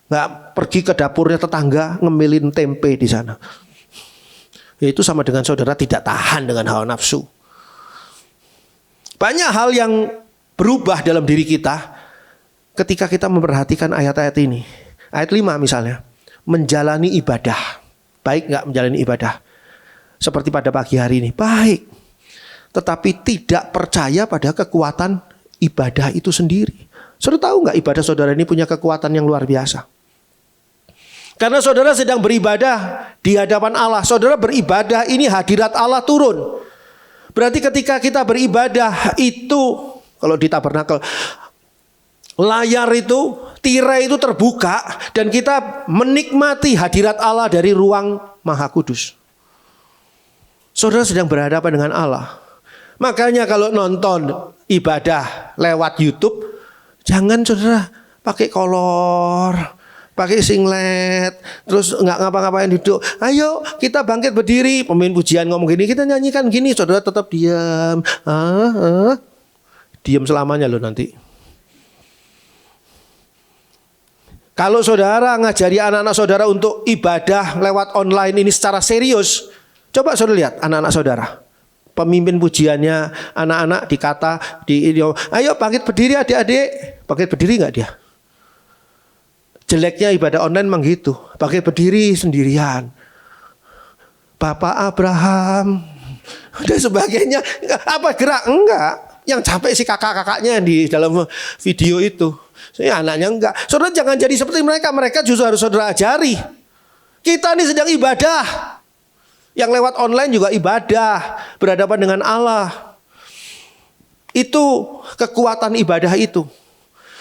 Nggak pergi ke dapurnya tetangga ngemilin tempe di sana. Itu sama dengan saudara tidak tahan dengan hawa nafsu. Banyak hal yang berubah dalam diri kita ketika kita memperhatikan ayat-ayat ini. Ayat 5 misalnya, menjalani ibadah. Baik nggak menjalani ibadah? Seperti pada pagi hari ini, baik. Tetapi tidak percaya pada kekuatan ibadah itu sendiri. Saudara tahu nggak ibadah saudara ini punya kekuatan yang luar biasa? Karena saudara sedang beribadah di hadapan Allah. Saudara beribadah ini hadirat Allah turun. Berarti ketika kita beribadah itu, kalau di tabernakel, layar itu, tirai itu terbuka dan kita menikmati hadirat Allah dari ruang Maha Kudus. Saudara sedang berhadapan dengan Allah. Makanya kalau nonton ibadah lewat YouTube, jangan saudara pakai kolor, pakai singlet, terus nggak ngapa-ngapain duduk. Ayo kita bangkit berdiri, pemimpin pujian ngomong gini, kita nyanyikan gini, saudara tetap diam. Diam selamanya loh nanti. Kalau saudara ngajari anak-anak saudara untuk ibadah lewat online ini secara serius, coba saudara lihat anak-anak saudara. Pemimpin pujiannya anak-anak dikata ayo bangkit berdiri adik-adik. Bangkit berdiri nggak dia? Jeleknya ibadah online memang gitu. Bangkit berdiri sendirian. Bapak Abraham dan sebagainya. Apa gerak? Enggak. Yang capek si kakak-kakaknya di dalam video itu. Anaknya enggak. Saudara jangan jadi seperti mereka. Mereka justru harus saudara ajari. Kita ini sedang ibadah. Yang lewat online juga ibadah. Berhadapan dengan Allah. Itu kekuatan ibadah itu.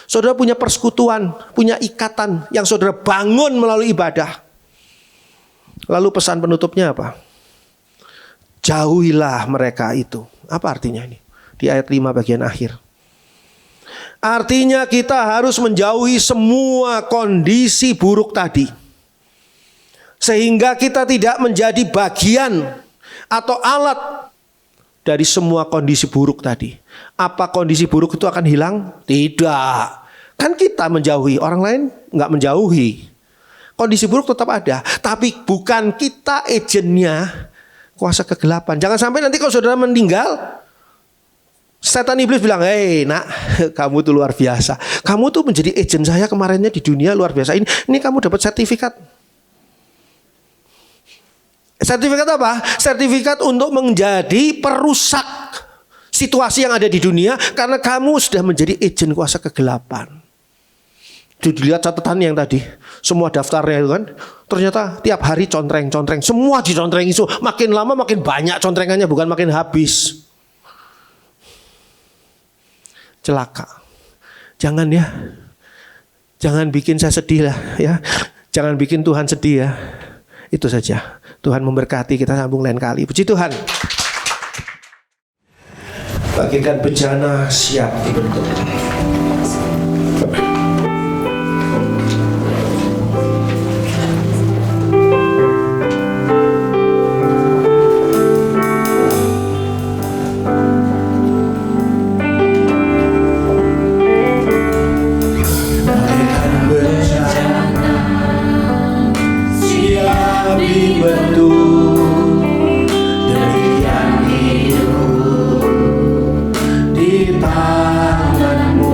Saudara punya persekutuan, punya ikatan yang saudara bangun melalui ibadah. Lalu pesan penutupnya apa? Jauhilah mereka itu. Apa artinya ini? Di ayat 5 bagian akhir. Artinya kita harus menjauhi semua kondisi buruk tadi. Sehingga kita tidak menjadi bagian atau alat dari semua kondisi buruk tadi. Apa kondisi buruk itu akan hilang? Tidak. Kan kita menjauhi, orang lain nggak menjauhi. Kondisi buruk tetap ada. Tapi bukan kita agennya kuasa kegelapan. Jangan sampai nanti kalau saudara meninggal, setan iblis bilang, hei nak, kamu tuh luar biasa. Kamu tuh menjadi agen saya kemarinnya di dunia luar biasa. Ini kamu dapat sertifikat. Sertifikat apa? Sertifikat untuk menjadi perusak situasi yang ada di dunia karena kamu sudah menjadi agen kuasa kegelapan. Dilihat catatan yang tadi, semua daftarnya itu kan, ternyata tiap hari contreng, semua dicontreng itu. Makin lama makin banyak contrengannya, bukan makin habis. Celaka. Jangan ya. Jangan bikin saya sedih lah ya. Jangan bikin Tuhan sedih ya. Itu saja. Tuhan memberkati, kita sambung lain kali. Puji Tuhan. Bagikan bejana siap dibentuk. Di tanganmu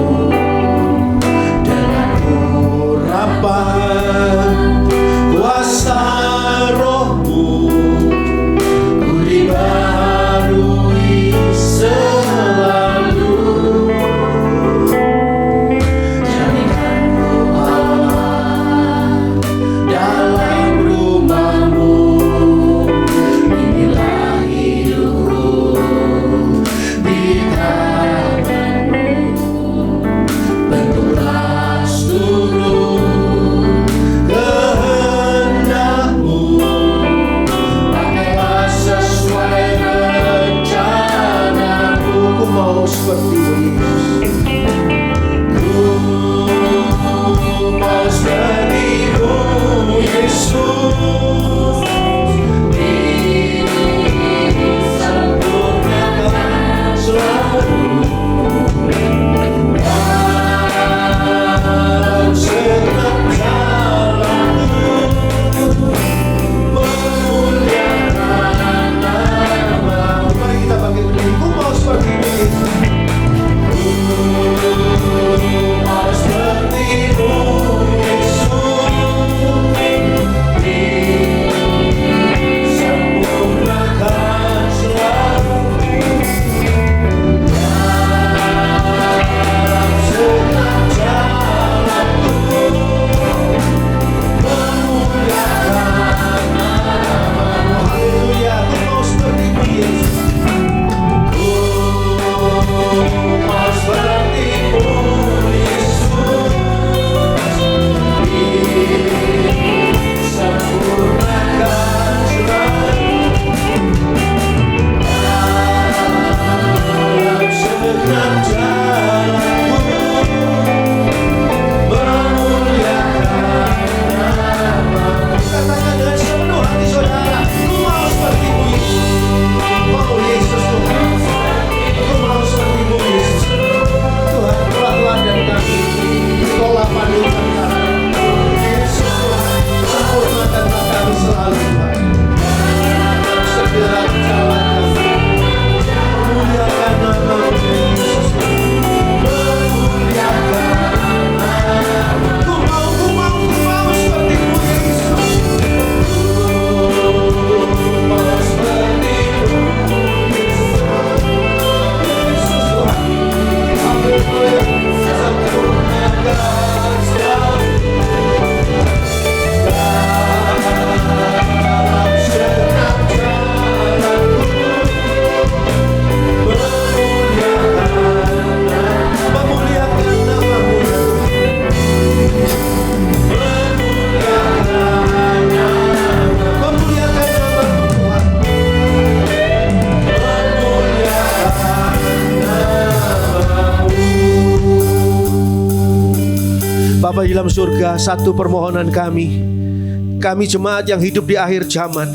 di dalam surga, satu permohonan kami jemaat yang hidup di akhir zaman,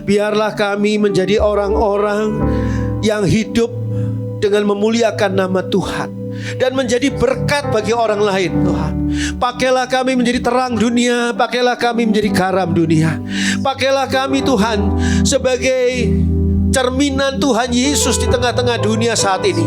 biarlah kami menjadi orang-orang yang hidup dengan memuliakan nama Tuhan dan menjadi berkat bagi orang lain. Tuhan, pakailah kami menjadi terang dunia, pakailah kami menjadi garam dunia, pakailah kami Tuhan sebagai cerminan Tuhan Yesus di tengah-tengah dunia saat ini,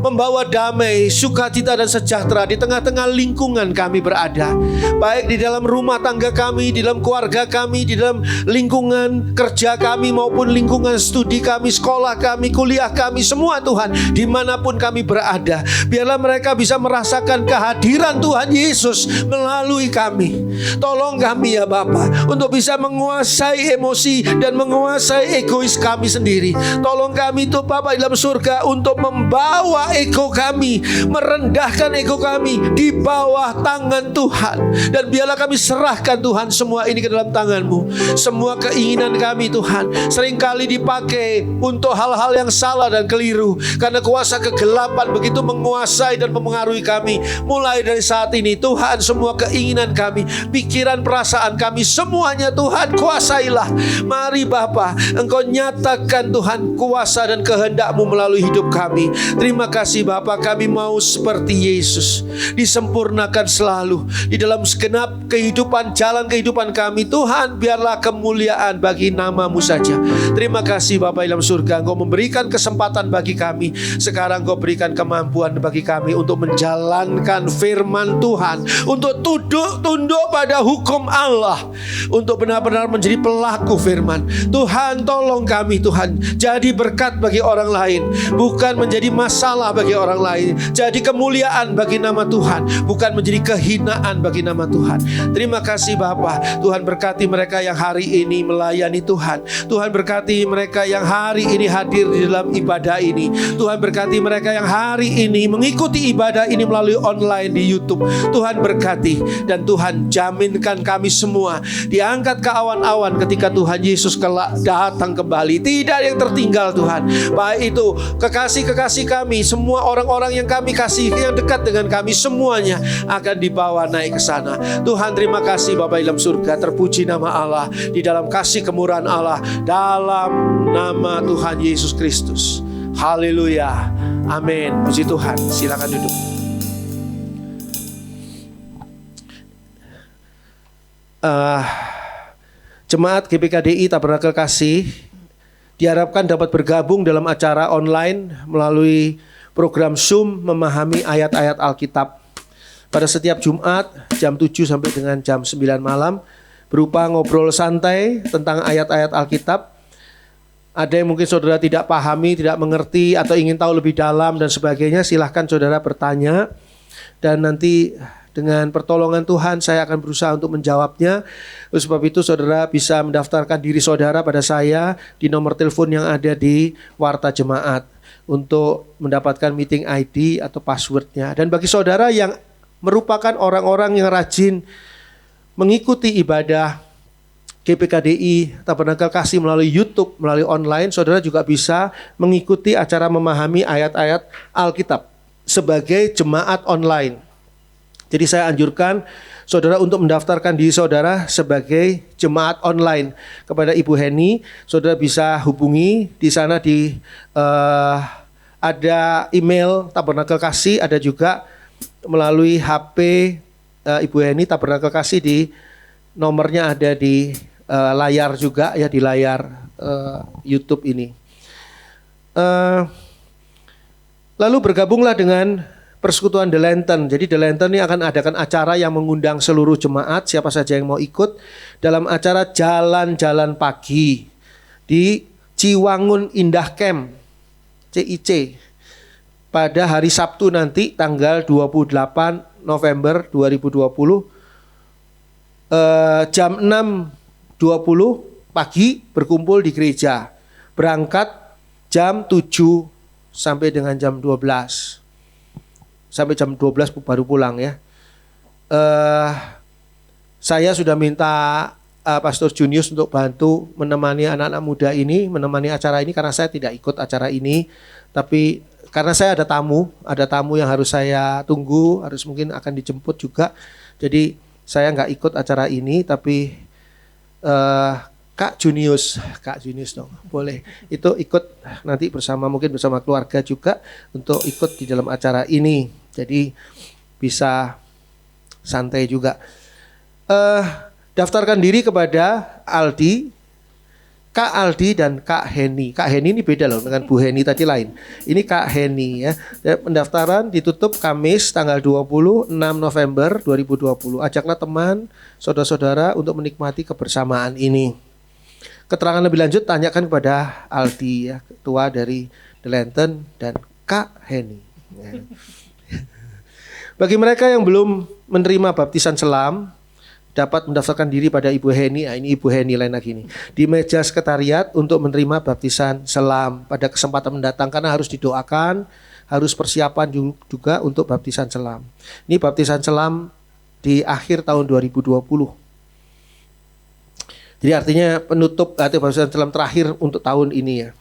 membawa damai, sukacita dan sejahtera di tengah-tengah lingkungan kami berada, baik di dalam rumah tangga kami, di dalam keluarga kami, di dalam lingkungan kerja kami maupun lingkungan studi kami, sekolah kami, kuliah kami, semua Tuhan, dimanapun kami berada, biarlah mereka bisa merasakan kehadiran Tuhan Yesus melalui kami. Tolong kami ya Bapa untuk bisa menguasai emosi dan menguasai egois kami sendiri. Tolong kami tuh Bapa di dalam surga untuk membawa ego kami, merendahkan ego kami di bawah tangan Tuhan. Dan biarlah kami serahkan Tuhan semua ini ke dalam tangan-Mu. Semua keinginan kami Tuhan seringkali dipakai untuk hal-hal yang salah dan keliru, karena kuasa kegelapan begitu menguasai dan mempengaruhi kami. Mulai dari saat ini Tuhan, semua keinginan kami, pikiran, perasaan kami, semuanya Tuhan kuasailah. Mari Bapa, Engkau nyatakan Tuhan kuasa dan kehendak-Mu melalui hidup kami. Terima kasih Bapa, kami mau seperti Yesus, disempurnakan selalu di dalam segenap kehidupan, jalan kehidupan kami. Tuhan, biarlah kemuliaan bagi nama-Mu saja. Terima kasih Bapa dalam surga, Engkau memberikan kesempatan bagi kami. Sekarang Engkau berikan kemampuan bagi kami untuk menjalankan firman Tuhan, untuk tunduk pada hukum Allah, untuk benar-benar menjadi pelaku firman. Tuhan, tolong kami Tuhan, jadi berkat bagi orang lain, bukan menjadi masalah bagi orang lain, jadi kemuliaan bagi nama Tuhan, bukan menjadi kehinaan bagi nama Tuhan. Terima kasih Bapa. Tuhan, berkati mereka yang hari ini melayani Tuhan. Tuhan, berkati mereka yang hari ini hadir di dalam ibadah ini. Tuhan, berkati mereka yang hari ini mengikuti ibadah ini melalui online di YouTube. Tuhan, berkati, dan Tuhan jaminkan kami semua diangkat ke awan-awan ketika Tuhan Yesus kelak datang kembali. Tidak ada yang tertinggal Tuhan, baik itu kekasih-kekasih kami, semua orang-orang yang kami kasih, yang dekat dengan kami, semuanya akan dibawa naik ke sana. Tuhan, terima kasih Bapa dalam surga. Terpuji nama Allah di dalam kasih kemurahan Allah, dalam nama Tuhan Yesus Kristus. Haleluya, amin. Puji Tuhan. Silakan duduk. Jemaat GPKDI Tabernakel Kasih diharapkan dapat bergabung dalam acara online melalui program Zoom memahami ayat-ayat Alkitab pada setiap Jumat jam 7 sampai dengan jam 9 malam, berupa ngobrol santai tentang ayat-ayat Alkitab. Ada yang mungkin saudara tidak pahami, tidak mengerti, atau ingin tahu lebih dalam dan sebagainya, silahkan saudara bertanya, dan nanti dengan pertolongan Tuhan saya akan berusaha untuk menjawabnya. Oleh sebab itu saudara bisa mendaftarkan diri saudara pada saya di nomor telepon yang ada di Warta Jemaat untuk mendapatkan meeting ID atau passwordnya. Dan bagi saudara yang merupakan orang-orang yang rajin mengikuti ibadah GPKDI Tabernakel Kasih melalui YouTube, melalui online, saudara juga bisa mengikuti acara memahami ayat-ayat Alkitab sebagai jemaat online. Jadi saya anjurkan saudara untuk mendaftarkan diri saudara sebagai jemaat online kepada Ibu Heni. Saudara bisa hubungi di sana, ada email Tabernakel Kasih, ada juga melalui HP Ibu Heni Tabernakel Kasih, di nomornya ada di layar juga ya, di layar YouTube ini. Lalu bergabunglah dengan Persekutuan The Lantern. Jadi The Lantern ini akan adakan acara yang mengundang seluruh jemaat, siapa saja yang mau ikut, dalam acara jalan-jalan pagi di Ciwangun Indah Camp CIC pada hari Sabtu nanti tanggal 28 November 2020 jam 6.20 pagi berkumpul di gereja. Berangkat jam 7 sampai dengan jam 12. Sampai jam 12 baru pulang ya. Saya sudah minta Pastor Junius untuk bantu menemani anak-anak muda ini, menemani acara ini, karena saya tidak ikut acara ini. Tapi karena saya ada tamu yang harus saya tunggu, harus mungkin akan dijemput juga. Jadi saya nggak ikut acara ini, tapi Kak Junius dong, boleh itu ikut nanti mungkin bersama keluarga juga untuk ikut di dalam acara ini. Jadi bisa santai juga. Daftarkan diri kepada Aldi, Kak Aldi dan Kak Heni. Kak Heni ini beda loh dengan Bu Heni tadi lain. Ini Kak Heni ya. Pendaftaran ditutup Kamis tanggal 26 November 2020. Ajaklah teman, saudara-saudara untuk menikmati kebersamaan ini. Keterangan lebih lanjut tanyakan kepada Aldi ya, ketua dari The Lantern, dan Kak Heni. Ya. Bagi mereka yang belum menerima baptisan selam, dapat mendaftarkan diri pada Ibu Heni. Nah, ini Ibu Heni lain lagi nih, di meja sekretariat untuk menerima baptisan selam pada kesempatan mendatang, karena harus didoakan, harus persiapan juga untuk baptisan selam. Ini baptisan selam di akhir tahun 2020. Jadi artinya penutup atau baptisan selam terakhir untuk tahun ini ya.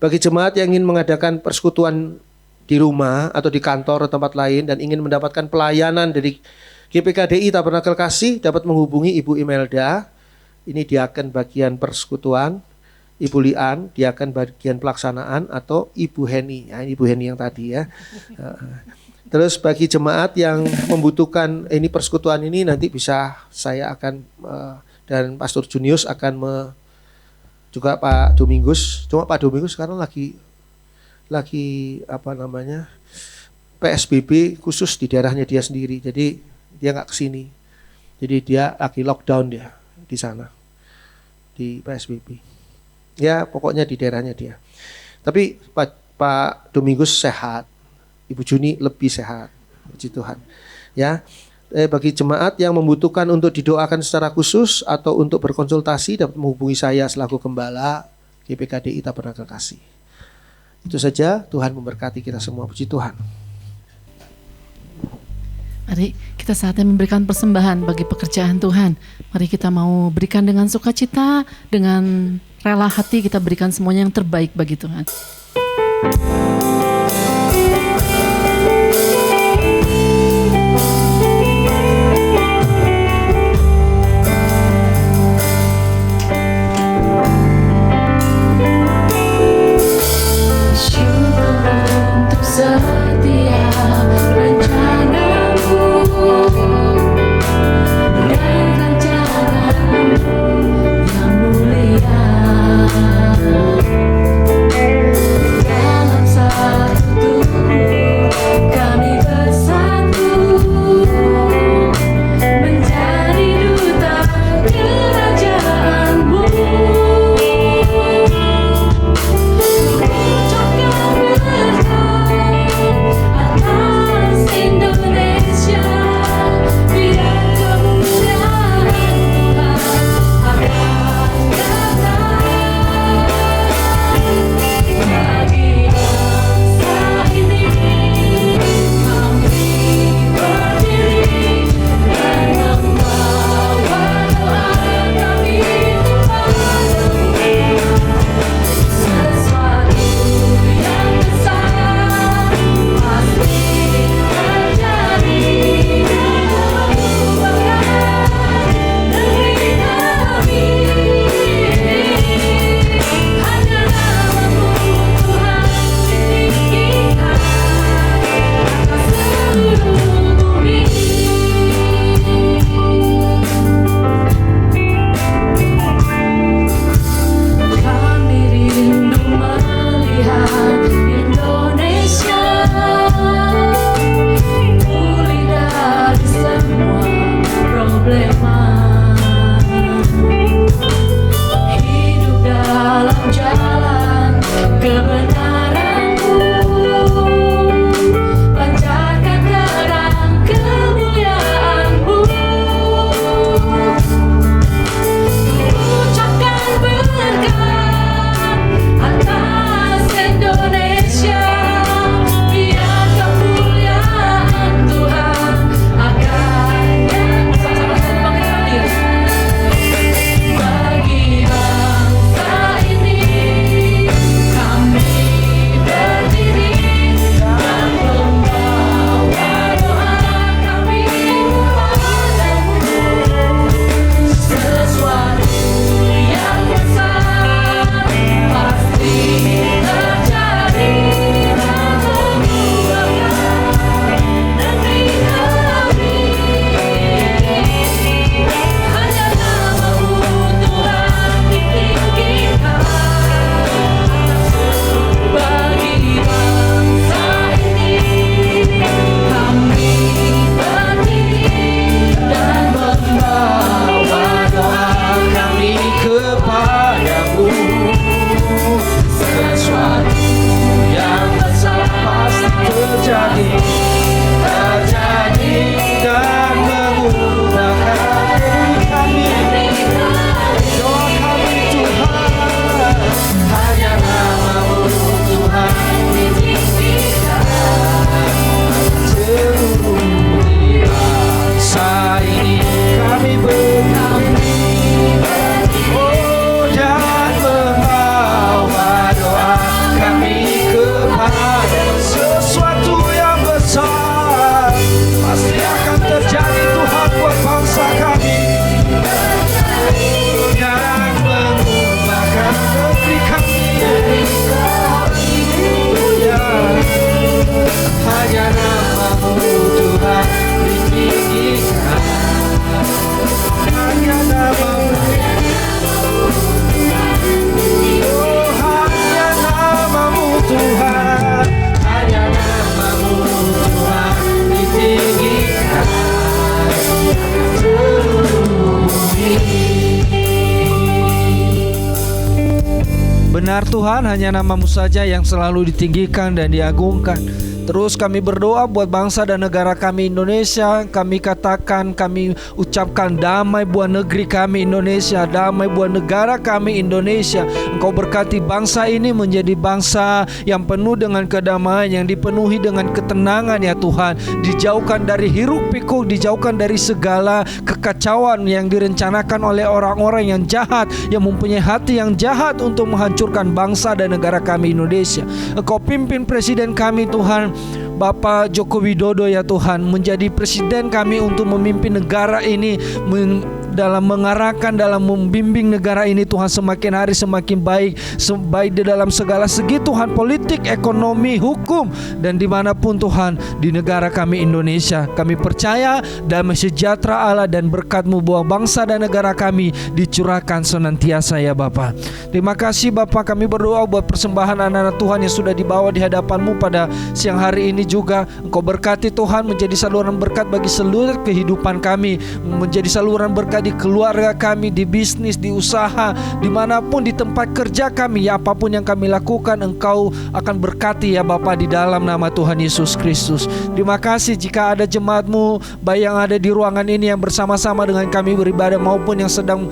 Bagi jemaat yang ingin mengadakan persekutuan di rumah atau di kantor atau tempat lain dan ingin mendapatkan pelayanan dari GPKDI Tabernakel Kasih, dapat menghubungi Ibu Imelda. Ini diaken bagian persekutuan, Ibu Lian diaken bagian pelaksanaan, atau Ibu Heni. Ya, ini Ibu Heni yang tadi ya. Terus bagi jemaat yang membutuhkan ini persekutuan ini, nanti bisa saya akan dan Pastor Junius akan juga Pak Domingus. Cuma Pak Domingus sekarang lagi PSBB khusus di daerahnya dia sendiri. Jadi dia nggak kesini, jadi dia lagi lockdown dia di sana di PSBB. Ya pokoknya di daerahnya dia. Tapi Pak Domingus sehat, Ibu Juni lebih sehat, puji Tuhan. Ya, bagi jemaat yang membutuhkan untuk didoakan secara khusus atau untuk berkonsultasi, dapat menghubungi saya selaku Gembala GPKDI Tabernakel Kasih. Itu saja. Tuhan memberkati kita semua, puji Tuhan. Mari kita saatnya memberikan persembahan bagi pekerjaan Tuhan. Mari kita mau berikan dengan sukacita, dengan rela hati, kita berikan semuanya yang terbaik bagi Tuhan. Dalam Benar Tuhan, hanya nama-Mu saja yang selalu ditinggikan dan diagungkan. Terus kami berdoa buat bangsa dan negara kami Indonesia. Kami katakan, kami ucapkan damai buat negeri kami Indonesia, damai buat negara kami Indonesia. Engkau berkati bangsa ini menjadi bangsa yang penuh dengan kedamaian, yang dipenuhi dengan ketenangan ya Tuhan. Dijauhkan dari hiruk pikuk, dijauhkan dari segala kekacauan yang direncanakan oleh orang-orang yang jahat, yang mempunyai hati yang jahat untuk menghancurkan bangsa dan negara kami Indonesia. Engkau pimpin presiden kami Tuhan, Bapak Joko Widodo ya Tuhan, menjadi presiden kami untuk memimpin negara ini, dalam mengarahkan, dalam membimbing negara ini Tuhan semakin hari semakin baik, baik di dalam segala segi Tuhan, politik, ekonomi, hukum, dan dimanapun Tuhan di negara kami Indonesia. Kami percaya damai sejahtera Allah dan berkat-Mu buat bangsa dan negara kami dicurahkan senantiasa ya Bapa. Terima kasih Bapa, kami berdoa buat persembahan anak-anak Tuhan yang sudah dibawa di hadapan-Mu pada siang hari ini juga. Engkau berkati Tuhan, menjadi saluran berkat bagi seluruh kehidupan kami, menjadi saluran berkat di keluarga kami, di bisnis, di usaha, dimanapun di tempat kerja kami, ya apapun yang kami lakukan Engkau akan berkati ya Bapa, di dalam nama Tuhan Yesus Kristus. Terima kasih jika ada jemaat-Mu baik yang ada di ruangan ini yang bersama-sama dengan kami beribadah maupun yang sedang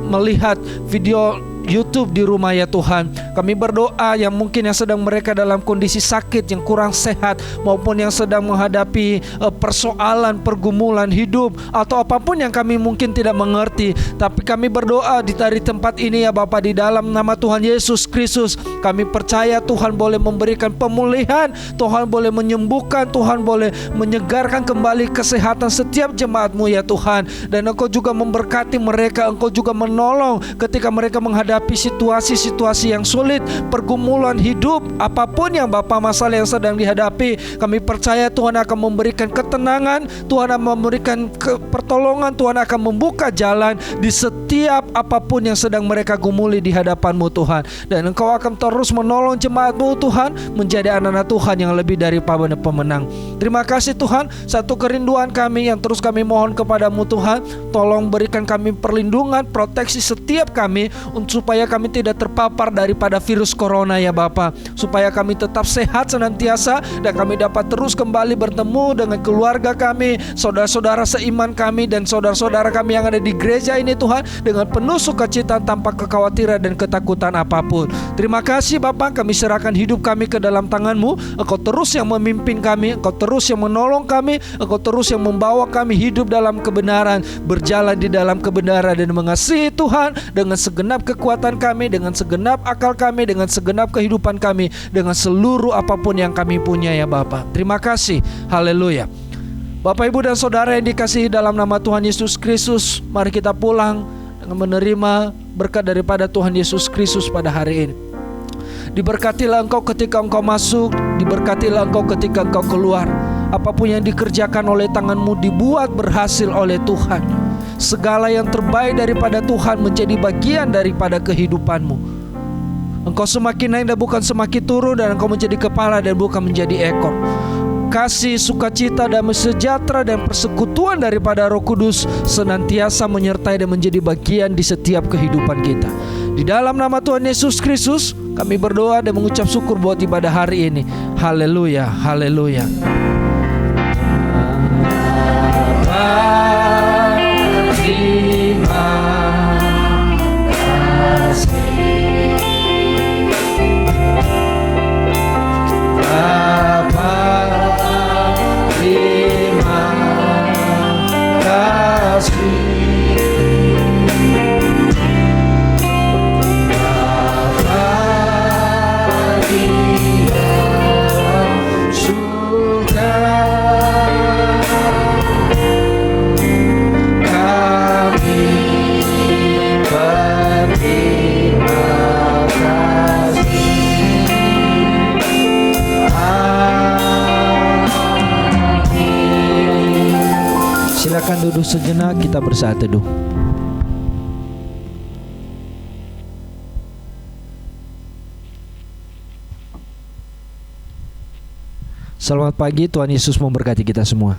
melihat video YouTube di rumah ya Tuhan. Kami berdoa yang mungkin yang sedang mereka dalam kondisi sakit, yang kurang sehat, maupun yang sedang menghadapi persoalan, pergumulan hidup, atau apapun yang kami mungkin tidak mengerti. Tapi kami berdoa dari tempat ini ya Bapa, di dalam nama Tuhan Yesus Kristus. Kami percaya Tuhan boleh memberikan pemulihan, Tuhan boleh menyembuhkan, Tuhan boleh menyegarkan kembali kesehatan setiap jemaat-Mu ya Tuhan. Dan Engkau juga memberkati mereka, Engkau juga menolong ketika mereka menghadapi situasi-situasi yang sulit, pergumulan hidup, apapun yang Bapa masalah yang sedang dihadapi. Kami percaya Tuhan akan memberikan ketenangan, Tuhan akan memberikan pertolongan, Tuhan akan membuka jalan di setiap apapun yang sedang mereka gumuli di hadapan-Mu Tuhan. Dan Engkau akan terus menolong jemaat-Mu Tuhan menjadi anak-anak Tuhan yang lebih daripada pemenang. Terima kasih Tuhan, satu kerinduan kami yang terus kami mohon kepada-Mu Tuhan, tolong berikan kami perlindungan, proteksi setiap kami supaya kami tidak terpapar daripada virus corona ya Bapa, supaya kami tetap sehat senantiasa dan kami dapat terus kembali bertemu dengan keluarga kami, saudara-saudara seiman kami, dan saudara-saudara kami yang ada di gereja ini Tuhan, dengan penuh sukacita tanpa kekhawatiran dan ketakutan apapun. Terima kasih Bapa, kami serahkan hidup kami ke dalam tangan-Mu. Engkau terus yang memimpin kami, Engkau terus yang menolong kami, Engkau terus yang membawa kami hidup dalam kebenaran, berjalan di dalam kebenaran, dan mengasihi Tuhan dengan segenap kekuatan kami, dengan segenap akal kami, dengan segenap kehidupan kami, dengan seluruh apapun yang kami punya ya Bapa. Terima kasih. Haleluya. Bapak, Ibu, dan Saudara yang dikasihi dalam nama Tuhan Yesus Kristus, mari kita pulang dengan menerima berkat daripada Tuhan Yesus Kristus pada hari ini. Diberkatilah engkau ketika engkau masuk, diberkatilah engkau ketika engkau keluar. Apapun yang dikerjakan oleh tanganmu dibuat berhasil oleh Tuhan. Segala yang terbaik daripada Tuhan menjadi bagian daripada kehidupanmu. Engkau semakin naik dan bukan semakin turun, dan engkau menjadi kepala dan bukan menjadi ekor. Kasih, sukacita, damai sejahtera, dan persekutuan daripada Roh Kudus senantiasa menyertai dan menjadi bagian di setiap kehidupan kita. Di dalam nama Tuhan Yesus Kristus kami berdoa dan mengucap syukur buat ibadah hari ini. Haleluya, haleluya. Terima kasih Bapa, terima kasih Bapa, dengan surga silakan duduk sejenak, kita bersaat teduh. Selamat pagi, Tuhan Yesus memberkati kita semua.